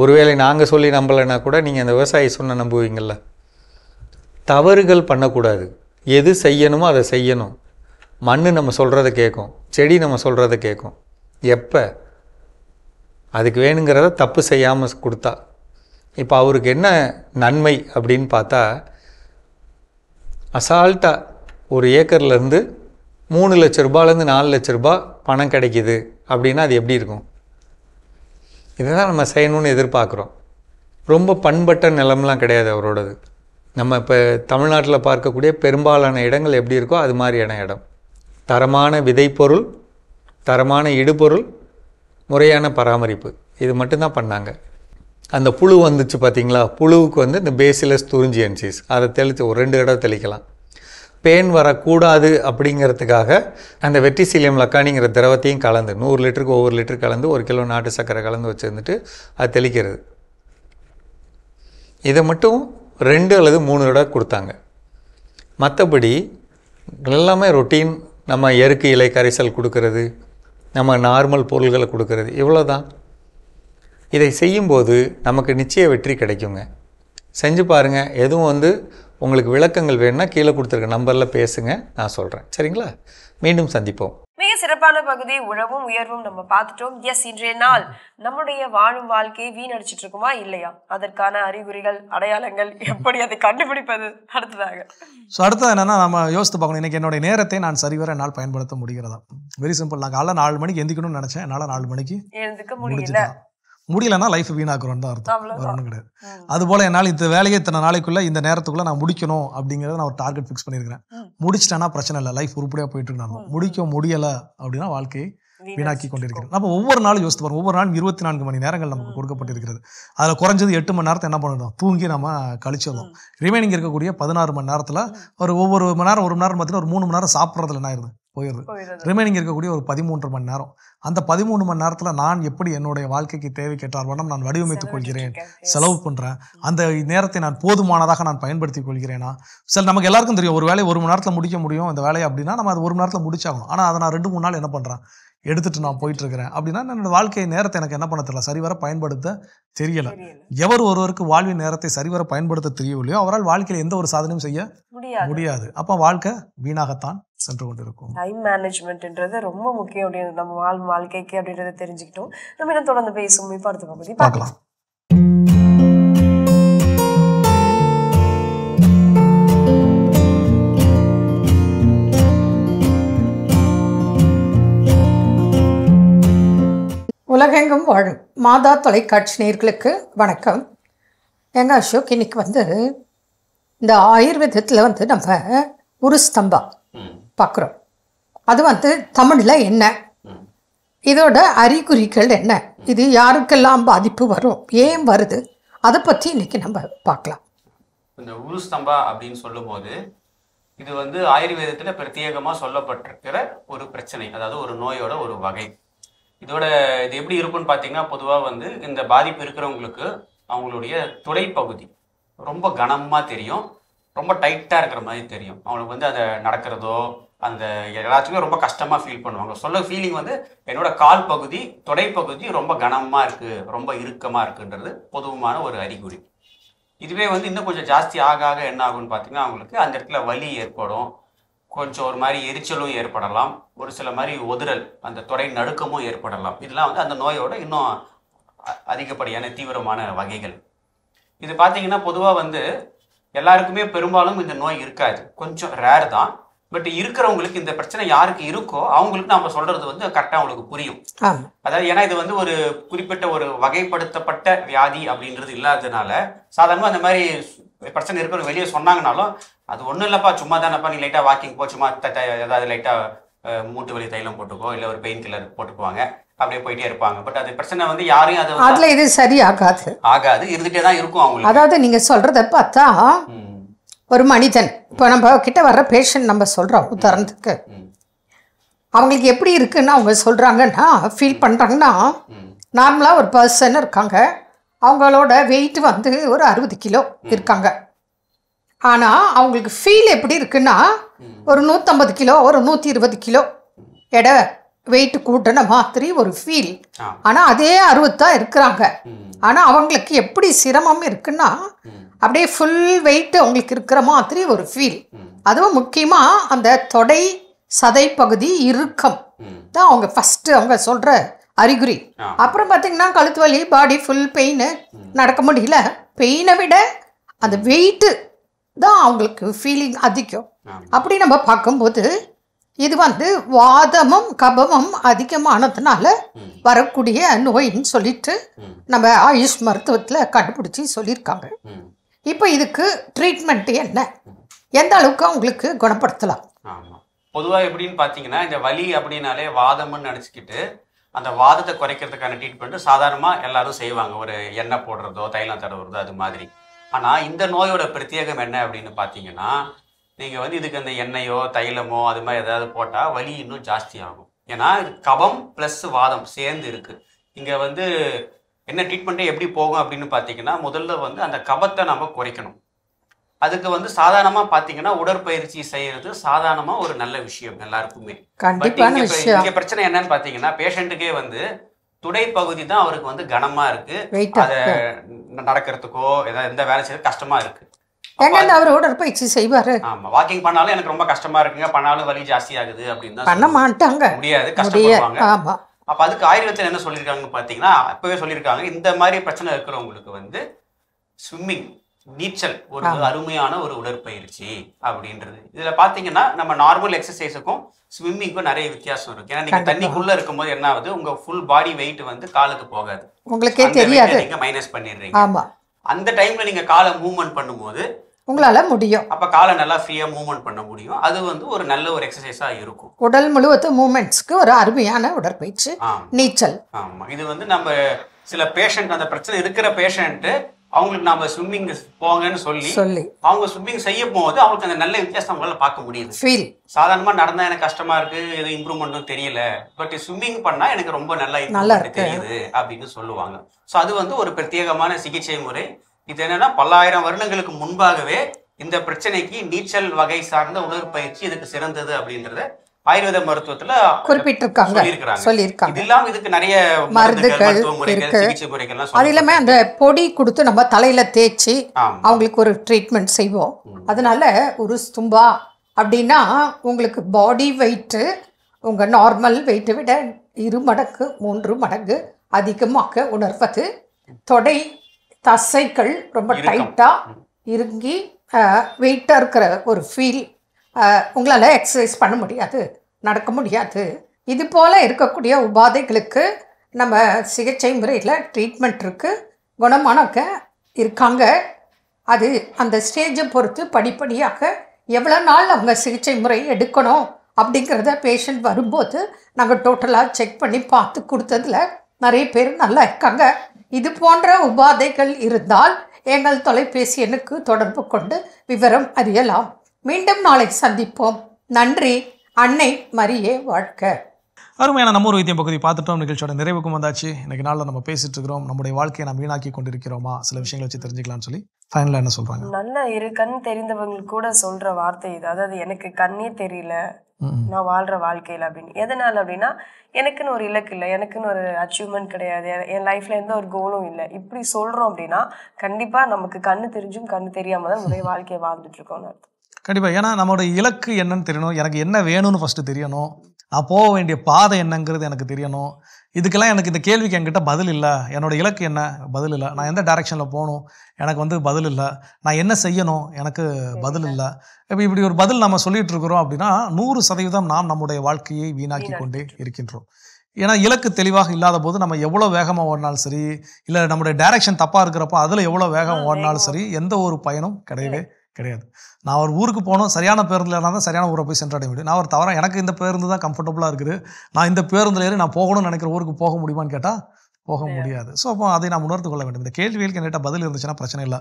ஒருவேளை நாங்கள் சொல்லி நம்பலைன்னா கூட நீங்கள் அந்த விவசாயி சொன்ன நம்புவீங்கள்ல. தவறுகள் பண்ணக்கூடாது, எது செய்யணுமோ அதை செய்யணும். மண் நம்ம சொல்கிறத கேட்கும், செடி நம்ம சொல்கிறத கேட்கும். எப்போ அதுக்கு வேணுங்கிறத தப்பு செய்யாமல் கொடுத்தா. இப்போ அவருக்கு என்ன நன்மை அப்படின்னு பார்த்தா, அசால்ட்டாக ஒரு ஏக்கர்லேருந்து 3 லட்ச ரூபாயிலேருந்து 4 லட்ச ரூபாய் பணம் கிடைக்கிது அப்படின்னா அது எப்படி இருக்கும்? இதுதான் நம்ம செய்யணும்னு எதிர்பார்க்குறோம். ரொம்ப பண்பட்ட நிலம்லாம் கிடையாது அவரோடது. நம்ம இப்போ தமிழ்நாட்டில் பார்க்கக்கூடிய பெரும்பாலான இடங்கள் எப்படி இருக்கோ அது மாதிரியான இடம். தரமான விதைப்பொருள், தரமான இடுபொருள், முறையான பராமரிப்பு, இது மட்டும்தான் பண்ணாங்க. அந்த புழு வந்துச்சு பார்த்தீங்களா, புழுவுக்கு வந்து இந்த பேசிலஸ் துரிஞ்சியன்சிஸ் அதை தெளித்து ஒரு 2 தடவை தெளிக்கலாம். பேன் வரக்கூடாது அப்படிங்கிறதுக்காக அந்த வெட்டிசிலியம் லக்கானிங்கிற திரவத்தையும் கலந்து 100 லிட்டருக்கு ஒவ்வொரு லிட்டர் கலந்து 1 கிலோ நாட்டு சர்க்கரை கலந்து வச்சுருந்துட்டு அது தெளிக்கிறது. இதை மட்டும் 2 அல்லது 3 தடவை கொடுத்தாங்க. மற்றபடி எல்லாமே ரொட்டீன். நம்ம எருக்கு இலை கரைசல் கொடுக்கறது, நம்ம நார்மல் பொருள்களை கொடுக்கறது, இவ்வளோ தான். இதை செய்யும்போது நமக்கு நிச்சய வெற்றி கிடைக்குங்க. செஞ்சு பாருங்கள். எதுவும் வந்து உங்களுக்கு விளக்கங்கள் வேணும்னா கீழே கொடுத்துருக்க நம்பரில் பேசுங்க, நான் சொல்கிறேன். சரிங்களா? மீண்டும் சந்திப்போம். மிக சிறப்பான பகுதி உழவும் உயர்வும் நம்ம பார்த்துட்டோம். எஸ், இன்றைய நாள் நம்முடைய வாழும் வாழ்க்கையை வீணடிச்சிட்டு இருக்குமா இல்லையா, அதற்கான அறிகுறிகள், அடையாளங்கள், எப்படி அதை கண்டுபிடிப்பது அடுத்ததாக. ஸோ அடுத்தது என்னன்னா, நம்ம யோசித்து பார்க்கணும், இன்னைக்கு என்னுடைய நேரத்தை நான் சரிவர என்னால் பயன்படுத்த முடிகிறதா. Very simple. நான் காலைல 4 மணிக்கு எந்திக்கணும்னு நினச்சேன், என்னால் 4 மணிக்கு எழுந்துக்க முடியலன்னா லைஃப் வீணாக்குறோன்னு தான் அர்த்தம், வேற ஒன்றும் கிடையாது. அதுபோல் என்னால் இந்த வேலையை இத்தனை நாளைக்குள்ளே இந்த நேரத்துக்குள்ளே நான் முடிக்கணும் அப்படிங்கிறத நான் ஒரு டார்கெட் ஃபிக்ஸ் பண்ணியிருக்கிறேன். முடிச்சிட்டேன்னா பிரச்சனை இல்லை, லைஃப் உருப்படியாக போயிட்டு இருக்கணும். முடிக்க முடியலை அப்படின்னா வாழ்க்கையை வீணாக்கி கொண்டிருக்கிறது. நம்ம ஒவ்வொரு நாளும் யோசித்து பாருங்க, ஒவ்வொரு நாளும் 24 மணி நேரங்கள் நமக்கு கொடுக்கப்பட்டிருக்கிறது. அதில் குறைஞ்சது 8 மணி நேரத்தை என்ன பண்ணணும், தூங்கி நம்ம கழிச்சிடணும். ரிமைனிங் இருக்கக்கூடிய 16 மணி நேரத்தில் ஒவ்வொரு மணி நேரம் 1 மணி நேரம் பார்த்தீங்கன்னா ஒரு 3 மணி நேரம் சாப்பிட்றதுல என்ன ஆயிருது, போயிடுது. ரிமைனிங் இருக்கக்கூடிய ஒரு 13 மணி நேரம். அந்த 13 மணி நேரத்தில் நான் எப்படி என்னுடைய வாழ்க்கைக்கு தேவைக்கேற்றார் வண்ணம் நான் வடிவமைத்துக் கொள்கிறேன், செலவு பண்ணுறேன். அந்த நேரத்தை நான் போதுமானதாக நான் பயன்படுத்திக் கொள்கிறேனா. சரி, நமக்கு எல்லாருக்கும் தெரியும் ஒரு வேலையை 1 மணி நேரத்தில் முடிக்க முடியும் இந்த வேலையை அப்படின்னா நம்ம அது 1 மணி நேரத்தில் முடிச்சாகணும். ஆனால் அதை நான் 2-3 நாள் என்ன பண்ணுறேன், எடுத்துட்டு நான் போயிட்டு இருக்கிறேன் அப்படின்னா என்னோட வாழ்க்கை நேரத்தை எனக்கு என்ன பண்ண தெரியல, சரிவர பயன்படுத்த தெரியல. எவர் ஒருவருக்கு வாழ்வின் நேரத்தை சரிவர பயன்படுத்த தெரியவில்லையோ அவரால் வாழ்க்கையில் எந்த ஒரு சாதனையும் செய்ய முடியாது. அப்போ வாழ்க்கை வீணாகத்தான் சென்று கொண்டிருக்கும். டைம் மேனேஜ்மெண்ட்ன்றது ரொம்ப முக்கியம் அப்படின்னு நம்ம வாழும் வாழ்க்கைக்கு அப்படின்றத தெரிஞ்சுக்கிட்டோம். நம்ம இன்னும் தொடர்ந்து பேசும் இப்போ அடுத்த பகுதி பார்க்கலாம். உலகெங்கும் வாழும் மாதா தொலைக்காட்சி நேயர்களுக்கு வணக்கம். எங்க அசோக், இன்னைக்கு இந்த ஆயுர்வேதத்தில் நம்ம உருஸ்தம்பா பார்க்குறோம். அது தமிழில் என்ன, இதோட அறிகுறிகள் என்ன, இது யாருக்கெல்லாம் பாதிப்பு வரும், ஏன் வருது, அதை பற்றி இன்னைக்கு நம்ம பார்க்கலாம். இந்த உருஸ்தம்பா அப்படின்னு சொல்லும்போது இது ஆயுர்வேதத்தில் பிரத்யேகமாக சொல்லப்பட்டிருக்கிற ஒரு பிரச்சனை, அதாவது ஒரு நோயோட ஒரு வகை. இது எப்படி இருக்குன்னு பார்த்தீங்கன்னா, பொதுவாக இந்த பாதிப்பு இருக்கிறவங்களுக்கு அவங்களுடைய துடைப்பகுதி ரொம்ப கனமாக தெரியும், ரொம்ப டைட்டாக இருக்கிற மாதிரி தெரியும். அவங்களுக்கு அதை நடக்கிறதோ அந்த எல்லாத்துக்குமே ரொம்ப கஷ்டமாக ஃபீல் பண்ணுவாங்க. சொல்ல ஃபீலிங் என்னோட கால் பகுதி, தொடைப்பகுதி ரொம்ப கனமாக இருக்குது, ரொம்ப இறுக்கமாக இருக்குன்றது பொதுவான ஒரு அறிகுறி. இதுவே இன்னும் கொஞ்சம் ஜாஸ்தி ஆக ஆக என்ன ஆகும்னு பார்த்தீங்கன்னா, அவங்களுக்கு அந்த இடத்துல வலி ஏற்படும், கொஞ்சம் ஒரு மாதிரி எரிச்சலும் ஏற்படலாம், ஒரு சில மாதிரி உதிரல், அந்த தொடை நடுக்கமும் ஏற்படலாம். இதெல்லாம் வந்து அந்த நோயோட இன்னும் அதிகப்படியான தீவிரமான வகைகள். இது பார்த்தீங்கன்னா பொதுவாக வந்து எல்லாருக்குமே பெரும்பாலும் இந்த நோய் இருக்காது, கொஞ்சம் ரேர் தான். பட் இருக்கிறவங்களுக்கு இந்த பிரச்சனை யாருக்கு இருக்கோ அவங்களுக்கு நம்ம சொல்றது வந்து கரெக்டாக அவங்களுக்கு புரியும். அதாவது ஏன்னா இது வந்து ஒரு குறிப்பிட்ட ஒரு வகைப்படுத்தப்பட்ட வியாதி அப்படின்றது இல்லாததுனால சாதாரணமாக அந்த மாதிரி பிரச்சனை இருக்கிற வெளியே சொன்னாங்கனாலும் அது ஒன்றும் இல்லைப்பா, சும்மா தானேப்பா, நீ லைட்டாக வாக்கிங் போ, சும்மா ஏதாவது லைட்டாக மூட்டு வலி தைலம் போட்டுக்கோ, இல்லை ஒரு பெயின் கில்லர் போட்டுக்குவாங்க, அப்படியே போயிட்டே இருப்பாங்க. பட் அது பிரச்சனை வந்து யாரையும் அதுல இது சரி ஆகாது, இருந்துட்டே தான் இருக்கும் அவங்களுக்கு. அதாவது நீங்க சொல்றத பார்த்தா ஒரு மனிதன் இப்போ நம்ம கிட்ட வர்ற பேஷண்ட் நம்ம சொல்றோம், உதாரணத்துக்கு அவங்களுக்கு எப்படி இருக்குன்னு அவங்க சொல்றாங்கன்னா ஃபீல் பண்றாங்கன்னா, நார்மலா ஒரு பர்சன் இருக்காங்க, அவங்களோட வெயிட் வந்து ஒரு 60 கிலோ இருக்காங்க. ஆனால் அவங்களுக்கு ஃபீல் எப்படி இருக்குன்னா ஒரு 150 கிலோ ஒரு 120 கிலோ எடை வெயிட் கூட்டின மாதிரி ஒரு ஃபீல். ஆனால் அதே 60 தான் இருக்கிறாங்க. ஆனால் அவங்களுக்கு எப்படி சிரமம் இருக்குன்னா அப்படியே ஃபுல் வெயிட் அவங்களுக்கு இருக்கிற மாதிரி ஒரு ஃபீல். அதுவும் முக்கியமாக அந்த தொடை சதை பகுதி இறுக்கம் தான் அவங்க ஃபஸ்ட்டு அவங்க சொல்கிற அறிகுறி. அப்புறம் பார்த்தீங்கன்னா கழுத்து வலி, பாடி ஃபுல் பெயின், நடக்க முடியல. பெயினை விட அந்த வெயிட்டு தான் அவங்களுக்கு ஃபீலிங் அதிகம். அப்படி நம்ம பார்க்கும்போது இது வந்து வாதமும் கபமும் அதிகமானதுனால வரக்கூடிய நோயின்னு சொல்லிட்டு நம்ம ஆயுஷ் மருத்துவத்தில் கண்டுபிடிச்சி சொல்லியிருக்காங்க. இப்போ இதுக்கு ட்ரீட்மெண்ட் என்ன, எந்த அளவுக்கு அவங்களுக்கு குணப்படுத்தலாம்? பொதுவாக எப்படின்னு பார்த்தீங்கன்னா இந்த வலி அப்படின்னாலே வாதம்னு நினச்சிக்கிட்டு அந்த வாதத்தை குறைக்கிறதுக்கான ட்ரீட்மெண்ட் சாதாரணமாக எல்லாரும் செய்வாங்க, ஒரு எண்ணெய் போடுறதோ தைலம் தடவுறதோ அது மாதிரி. ஆனால் இந்த நோயோட பிரத்யேகம் என்ன அப்படின்னு பார்த்தீங்கன்னா, நீங்கள் வந்து இதுக்கு அந்த எண்ணெயோ தைலமோ அது மாதிரி ஏதாவது போட்டால் வலி இன்னும் ஜாஸ்தி ஆகும். ஏன்னா கபம் ப்ளஸ் வாதம் சேர்ந்து இருக்குது. இங்கே வந்து என்ன ட்ரீட்மெண்ட்டே எப்படி போகும் அப்படின்னு பார்த்தீங்கன்னா, முதல்ல வந்து அந்த கபத்தை நம்ம குறைக்கணும். அதுக்கு வந்து சாதாரணமாக பார்த்தீங்கன்னா உடற்பயிற்சி செய்யறது சாதாரணமாக ஒரு நல்ல விஷயம் எல்லாருக்குமே. இங்கே பிரச்சனை என்னன்னு பார்த்தீங்கன்னா, பேஷண்ட்டுக்கே வந்து துடை பகுதி தான் அவருக்கு வந்து கனமா இருக்கு, அதை நடக்கிறதுக்கோ ஏதாவது எந்த வேலை செய்யறது கஷ்டமா இருக்கு. அவர் உடற்பயிற்சி செய்வாரு. ஆமா, வாக்கிங் பண்ணாலும் எனக்கு ரொம்ப கஷ்டமா இருக்குங்க, பண்ணாலும் வலி ஜாஸ்தி ஆகுது அப்படின்னு பண்ண மாட்டாங்க, முடியாது, கஷ்டப்படுவாங்க. அப்ப அதுக்கு ஆயுர்வேதத்தில் என்ன சொல்லியிருக்காங்கன்னு பார்த்தீங்கன்னா, அப்பவே சொல்லியிருக்காங்க இந்த மாதிரி பிரச்சனை இருக்கிறவங்களுக்கு வந்து ஸ்விம்மிங், நீச்சல் ஒரு அருமையான ஒரு உடற்பயிற்சி அப்படின்றது. இதுல பாத்தீங்கன்னா நம்ம நார்மல் எக்ஸசைஸுக்கும் ஸ்விம்மிங்க்கும் நிறைய வித்தியாசம் இருக்கு. ஏன்னா நீங்க தண்ணிக்குள்ள இருக்கும்போது என்ன ஆகுது, உங்க ஃபுல் பாடி வெயிட் வந்து காலுக்கு போகாது, உங்களுக்கே தெரியாது, நீங்க மைனஸ் பண்ணிடுறீங்க. அந்த டைம்ல நீங்க காலை மூவ்மெண்ட் பண்ணும்போது உங்களால முடியும், அப்ப காலை நல்லா ஃப்ரீயா மூவ்மெண்ட் பண்ண முடியும். அது வந்து ஒரு நல்ல ஒரு எக்ஸசைஸா இருக்கும். உடல் முழுவதும் மூவ்மெண்ட்ஸ்க்கு ஒரு அருமையான உடற்பயிற்சி நீச்சல். ஆமா, இது வந்து நம்ம சில பேஷண்ட், அந்த பிரச்சனை இருக்கிற பேஷண்ட் அவங்களுக்கு நம்ம ஸ்விம்மிங் போங்கன்னு சொல்லி அவங்க ஸ்விம்மிங் செய்ய போது அவங்களுக்கு அந்த நல்ல வித்தியாசம் அவங்களால பார்க்க முடியுது. சாதாரணமா நடந்தா எனக்கு கஷ்டமா இருக்கு, எது இம்ப்ரூவ்மெண்ட்டும் தெரியல, பட் ஸ்விம்மிங் பண்ணா எனக்கு ரொம்ப நல்லா இம்ப்ரூவ்மெண்ட் தெரியுது அப்படின்னு சொல்லுவாங்க. ஸோ அது வந்து ஒரு பிரத்யேகமான சிகிச்சை முறை. இது என்னன்னா 1000 வருடங்களுக்கு முன்பாகவே இந்த பிரச்சனைக்கு நீச்சல் வகை சார்ந்த உடற்பயிற்சி இதுக்கு சிறந்தது அப்படின்றத ஆயுர்வேத மருத்துவத்துல குறிப்பிட்டிருக்காங்க, சொல்லியிருக்காங்க. இது இல்லாம இதுக்கு நிறைய மருந்துகள் இருக்கு. அது இல்லாம அந்த பொடி கொடுத்து நம்ம தலையில தேய்ச்சி அவங்களுக்கு ஒரு ட்ரீட்மெண்ட் செய்வோம். அதனால ஒரு ஸ்தும்பா அப்படின்னா உங்களுக்கு பாடி வெயிட்டு உங்க நார்மல் வெயிட்டை விட 2 மடங்கு 3 மடங்கு அதிகமாக உணர்வது. தொடை தசைகள் ரொம்ப டைட்டா இறுங்கி வெயிட்டா இருக்கிற ஒரு ஃபீல். உங்களால் எக்ஸசைஸ் பண்ண முடியாது, நடக்க முடியாது. இது போல் இருக்கக்கூடிய உபாதைகளுக்கு நம்ம சிகிச்சை முறையில் ட்ரீட்மெண்ட் இருக்குது, குணமானக்க இருக்காங்க. அது அந்த ஸ்டேஜை பொறுத்து படிப்படியாக எவ்வளோ நாள் அவங்க சிகிச்சை முறை எடுக்கணும் அப்படிங்கிறத பேஷண்ட் வரும்போது நாங்கள் டோட்டலாக செக் பண்ணி பார்த்து கொடுத்ததில் நிறைய பேர் நல்லா இருக்காங்க. இது போன்ற உபாதைகள் இருந்தால் எங்கள் தொலைபேசி எண்ணுக்கு தொடர்பு கொண்டு விவரம் அறியலாம். மீண்டும் நாளை சந்திப்போம். நன்றி. அன்னை மரியே வாழ்க. அருமையான நம்ம ஒரு வைத்தியம் பகுதி பார்த்துட்டோம். நிகழ்ச்சியோட நிறைவுக்கும் வந்தாச்சு. இன்னைக்கு நாளில் நம்ம பேசிட்டு இருக்கிறோம், நம்முடைய வாழ்க்கையை நாம் வீணாக்கி கொண்டிருக்கிறோமா, சில விஷயங்களை வச்சு தெரிஞ்சுக்கலாம்னு சொல்லி ஃபைனலாக என்ன சொல்கிறாங்க? நல்லா கண் தெரிந்தவங்களுக்கு கூட சொல்கிற வார்த்தை இது. அதாவது எனக்கு கண்ணே தெரியல நான் வாழ்கிற வாழ்க்கையில் அப்படின்னு. எதனால் அப்படின்னா எனக்குன்னு ஒரு இலக்கு இல்லை, எனக்குன்னு ஒரு அச்சீவ்மெண்ட் கிடையாது, என் லைஃப்பில் எந்த ஒரு கோலும் இல்லை. இப்படி சொல்கிறோம் அப்படின்னா கண்டிப்பாக நமக்கு கண்ணு தெரிஞ்சும் கண்ணு தெரியாமல் தான் நிறைய வாழ்க்கையை வாழ்ந்துட்டுருக்கோம்னு அர்த்தம். கண்டிப்பாக. ஏன்னா நம்மளுடைய இலக்கு என்னன்னு தெரியணும், எனக்கு என்ன வேணும்னு ஃபஸ்ட்டு தெரியணும், நான் போக வேண்டிய பாதை என்னங்கிறது எனக்கு தெரியணும். இதுக்கெல்லாம் எனக்கு இந்த கேள்விக்கு என்கிட்ட பதில் இல்லை. என்னோடய இலக்கு என்ன, பதில் இல்லை. நான் எந்த டைரெக்ஷனில் போகணும், எனக்கு பதில் இல்லை. நான் என்ன செய்யணும், எனக்கு பதில் இல்லை. இப்போ இப்படி ஒரு பதில் நம்ம சொல்லிகிட்டு இருக்கிறோம் அப்படின்னா 100% நாம் நம்முடைய வாழ்க்கையை வீணாக்கி கொண்டே இருக்கின்றோம். ஏன்னா இலக்கு தெளிவாக இல்லாத போது நம்ம எவ்வளோ வேகமாக ஓடினாலும் சரி, இல்லை நம்முடைய டைரெக்ஷன் தப்பாக இருக்கிறப்போ அதில் எவ்வளோ வேகம் ஓடினாலும் சரி, எந்த ஒரு பயனும் கிடையவே கிடையாது. நான் ஒரு ஊருக்கு போகணும், சரியான பேருந்தில் இருந்தால் தான் சரியான ஊரை போய் சென்றடைய முடியும். நான் ஒரு தவறாக எனக்கு இந்த பேருந்து தான் கம்ஃபர்டபுளாக இருக்குது, நான் இந்த பேருந்தில் ஏறி நான் போகணும்னு நினைக்கிற ஊருக்கு போக முடியுமான்னு கேட்டால் போக முடியாது. ஸோ அப்போ அதை நாம் உணர்ந்து கொள்ள வேண்டும். இந்த கேள்விகளுக்கு என்கிட்ட பதில் இருந்துச்சுன்னா பிரச்சனை இல்லை,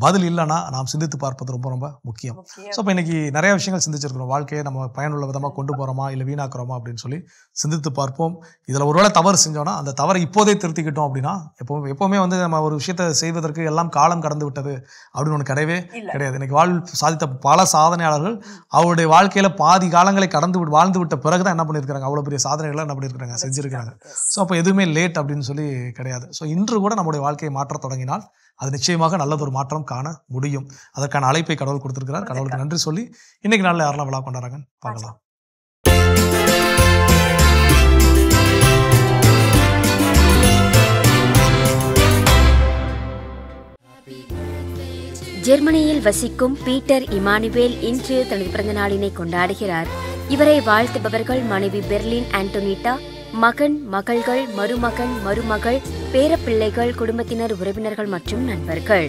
பதில் இல்லைன்னா நாம் சிந்தித்து பார்ப்பது ரொம்ப ரொம்ப முக்கியம். ஸோ இப்போ இன்றைக்கி நிறைய விஷயங்கள் சிந்திச்சிருக்கிறோம். வாழ்க்கையை நம்ம பயனுள்ள விதமாக கொண்டு போகிறோமா இல்லை வீணாக்குறோமா அப்படின்னு சொல்லி சிந்தித்து பார்ப்போம். இதில் ஒருவேளை தவறு செஞ்சோன்னா அந்த தவறை இப்போதே திருத்திக்கிட்டோம் அப்படின்னா எப்போவுமே நம்ம ஒரு விஷயத்தை செய்வதற்கு எல்லாம் காலம் கடந்து விட்டது அப்படின்னு ஒன்று கிடையவே கிடையாது. இன்றைக்கி சாதித்த பல சாதனையாளர்கள் அவருடைய வாழ்க்கையில் பாதி காலங்களை வாழ்ந்து விட்ட பிறகு தான் என்ன பண்ணியிருக்கிறாங்க, அவ்வளோ பெரிய சாதனைகளை என்ன பண்ணியிருக்கிறாங்க, செஞ்சுருக்கிறாங்க. ஸோ அப்போ எதுவுமே லேட் அப்படின்னு சொல்லி கிடையாது. ஸோ இன்று கூட நம்முடைய வாழ்க்கையை மாற்ற தொடங்கினால் அது நிச்சயமாக நல்லதொரு மாற்றம் காண முடியும். அதற்கான அழைப்பை கடவுள் கொடுத்திருக்கிறார். கடவுளுக்கு நன்றி சொல்லி இன்னைக்கு நாளில் யாரெல்லாம் விழா கொண்டாடுறாங்கன்னு பார்க்கலாம். ஜெர்மனியில் வசிக்கும் பீட்டர் இமானுவேல் இன்று தனது பிறந்த நாளினை கொண்டாடுகிறார். இவரை வாழ்த்துபவர்கள் மனைவி பெர்லின் ஆண்டோனிட்டா, மகன், மகள்கள், மருமகன், மருமகள், பேரப்பிள்ளைகள், குடும்பத்தினர், உறவினர்கள் மற்றும் நண்பர்கள்.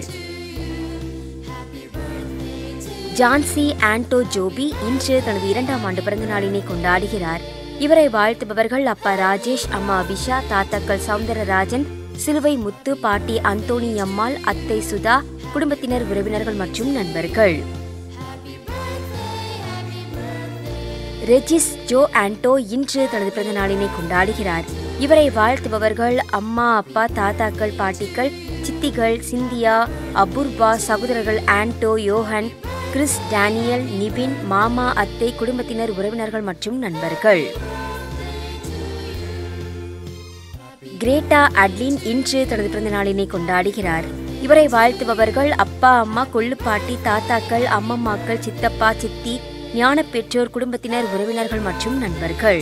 ஜான்சி ஆண்டோ ஜோபி இன்று தனது 2ஆம் ஆண்டு பிறந்த நாளினை கொண்டாடுகிறார். இவரை வாழ்த்துபவர்கள் அப்பா ராஜேஷ், அம்மா அபிஷா, தாத்தாக்கள் சவுந்தரராஜன், சிலுவை முத்து, பாட்டி அந்தோணி அம்மாள், அத்தை சுதா, குடும்பத்தினர், உறவினர்கள் மற்றும் நண்பர்கள். ரெஜிஸ் ஜோ ஆண்டோ இன்று தனது பிறந்த நாளினை கொண்டாடுகிறார். இவரை வாழ்த்துபவர்கள் அம்மா, அப்பா, தாத்தாக்கள், பாட்டிகள், சித்திகள், சிந்தியா, அபூர்வா, சகோதரர்கள் ஆண்டோ, யோஹன், கிறிஸ், டேனியல், நிபின், மாமா, அத்தை, குடும்பத்தினர், உறவினர்கள் மற்றும் நண்பர்கள். கிரேட்டா அட்லின் இன்று தனது பிறந்த நாளினை கொண்டாடுகிறார். இவரை வாழ்த்துபவர்கள் அப்பா, அம்மா, கொள்ளுப்பாட்டி, தாத்தாக்கள், அம்மம்மாக்கள், சித்தப்பா, சித்தி, ஞான பெற்றோர், குடும்பத்தினர், உறவினர்கள் மற்றும் நண்பர்கள்.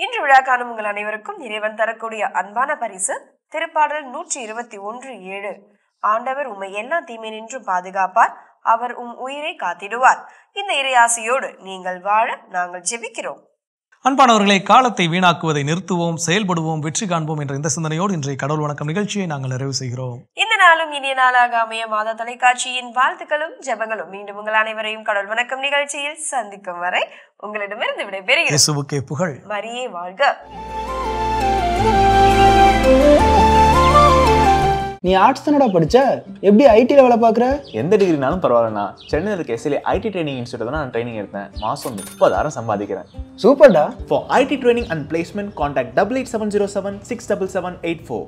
இன்று விழா காணும் உங்கள் அனைவருக்கும் இறைவன் தரக்கூடிய அன்பான பரிசு திருப்பாடல் 121:7. ஆண்டவர் உம்மை எல்லா தீமை நின்றும் பாதுகாப்பார், அவர் உயிரை காத்திடுவார். இந்த இறையாசையோடு நீங்கள் வாழ நாங்கள் ஜெபிக்கிறோம். அன்பானவர்களை, காலத்தை வீணாக்குவதை நிறுத்துவோம், செயல்படுவோம், வெற்றி காண்போம் என்ற இந்த சிந்தனையோடு இன்றைய கடவுள் வணக்கம் நிகழ்ச்சியை நாங்கள் நிறைவு செய்கிறோம். இந்த நாளும் இனிய நாளாக அமைய மாதா தொலைக்காட்சியின் வாழ்த்துக்களும் ஜெபங்களும். மீண்டும் உங்கள் அனைவரையும் கடவுள் வணக்கம் நிகழ்ச்சியில் சந்திக்கும் வரை உங்களிடமிருந்து விடைபெறுகிறேன். இயேசுவுக்கே புகழ், மரியே வாழ்க. நீ ஆர்ட்ஸ் தானடா படிச்ச, எப்படி ஐடில வேலை பார்க்குற? எந்த டிகிரினாலும் பரவாயில்லண்ணா. சென்னையில் இருக்க எஸ்எல்ஏ ஐடி ட்ரைனிங் இன்ஸ்டியூட் தான் நான் ட்ரைனிங் எடுத்தேன். மாதம் 30,000 சம்பாதிக்கிறேன். சூப்பர்டா. For IT training and placement, contact 8870767784.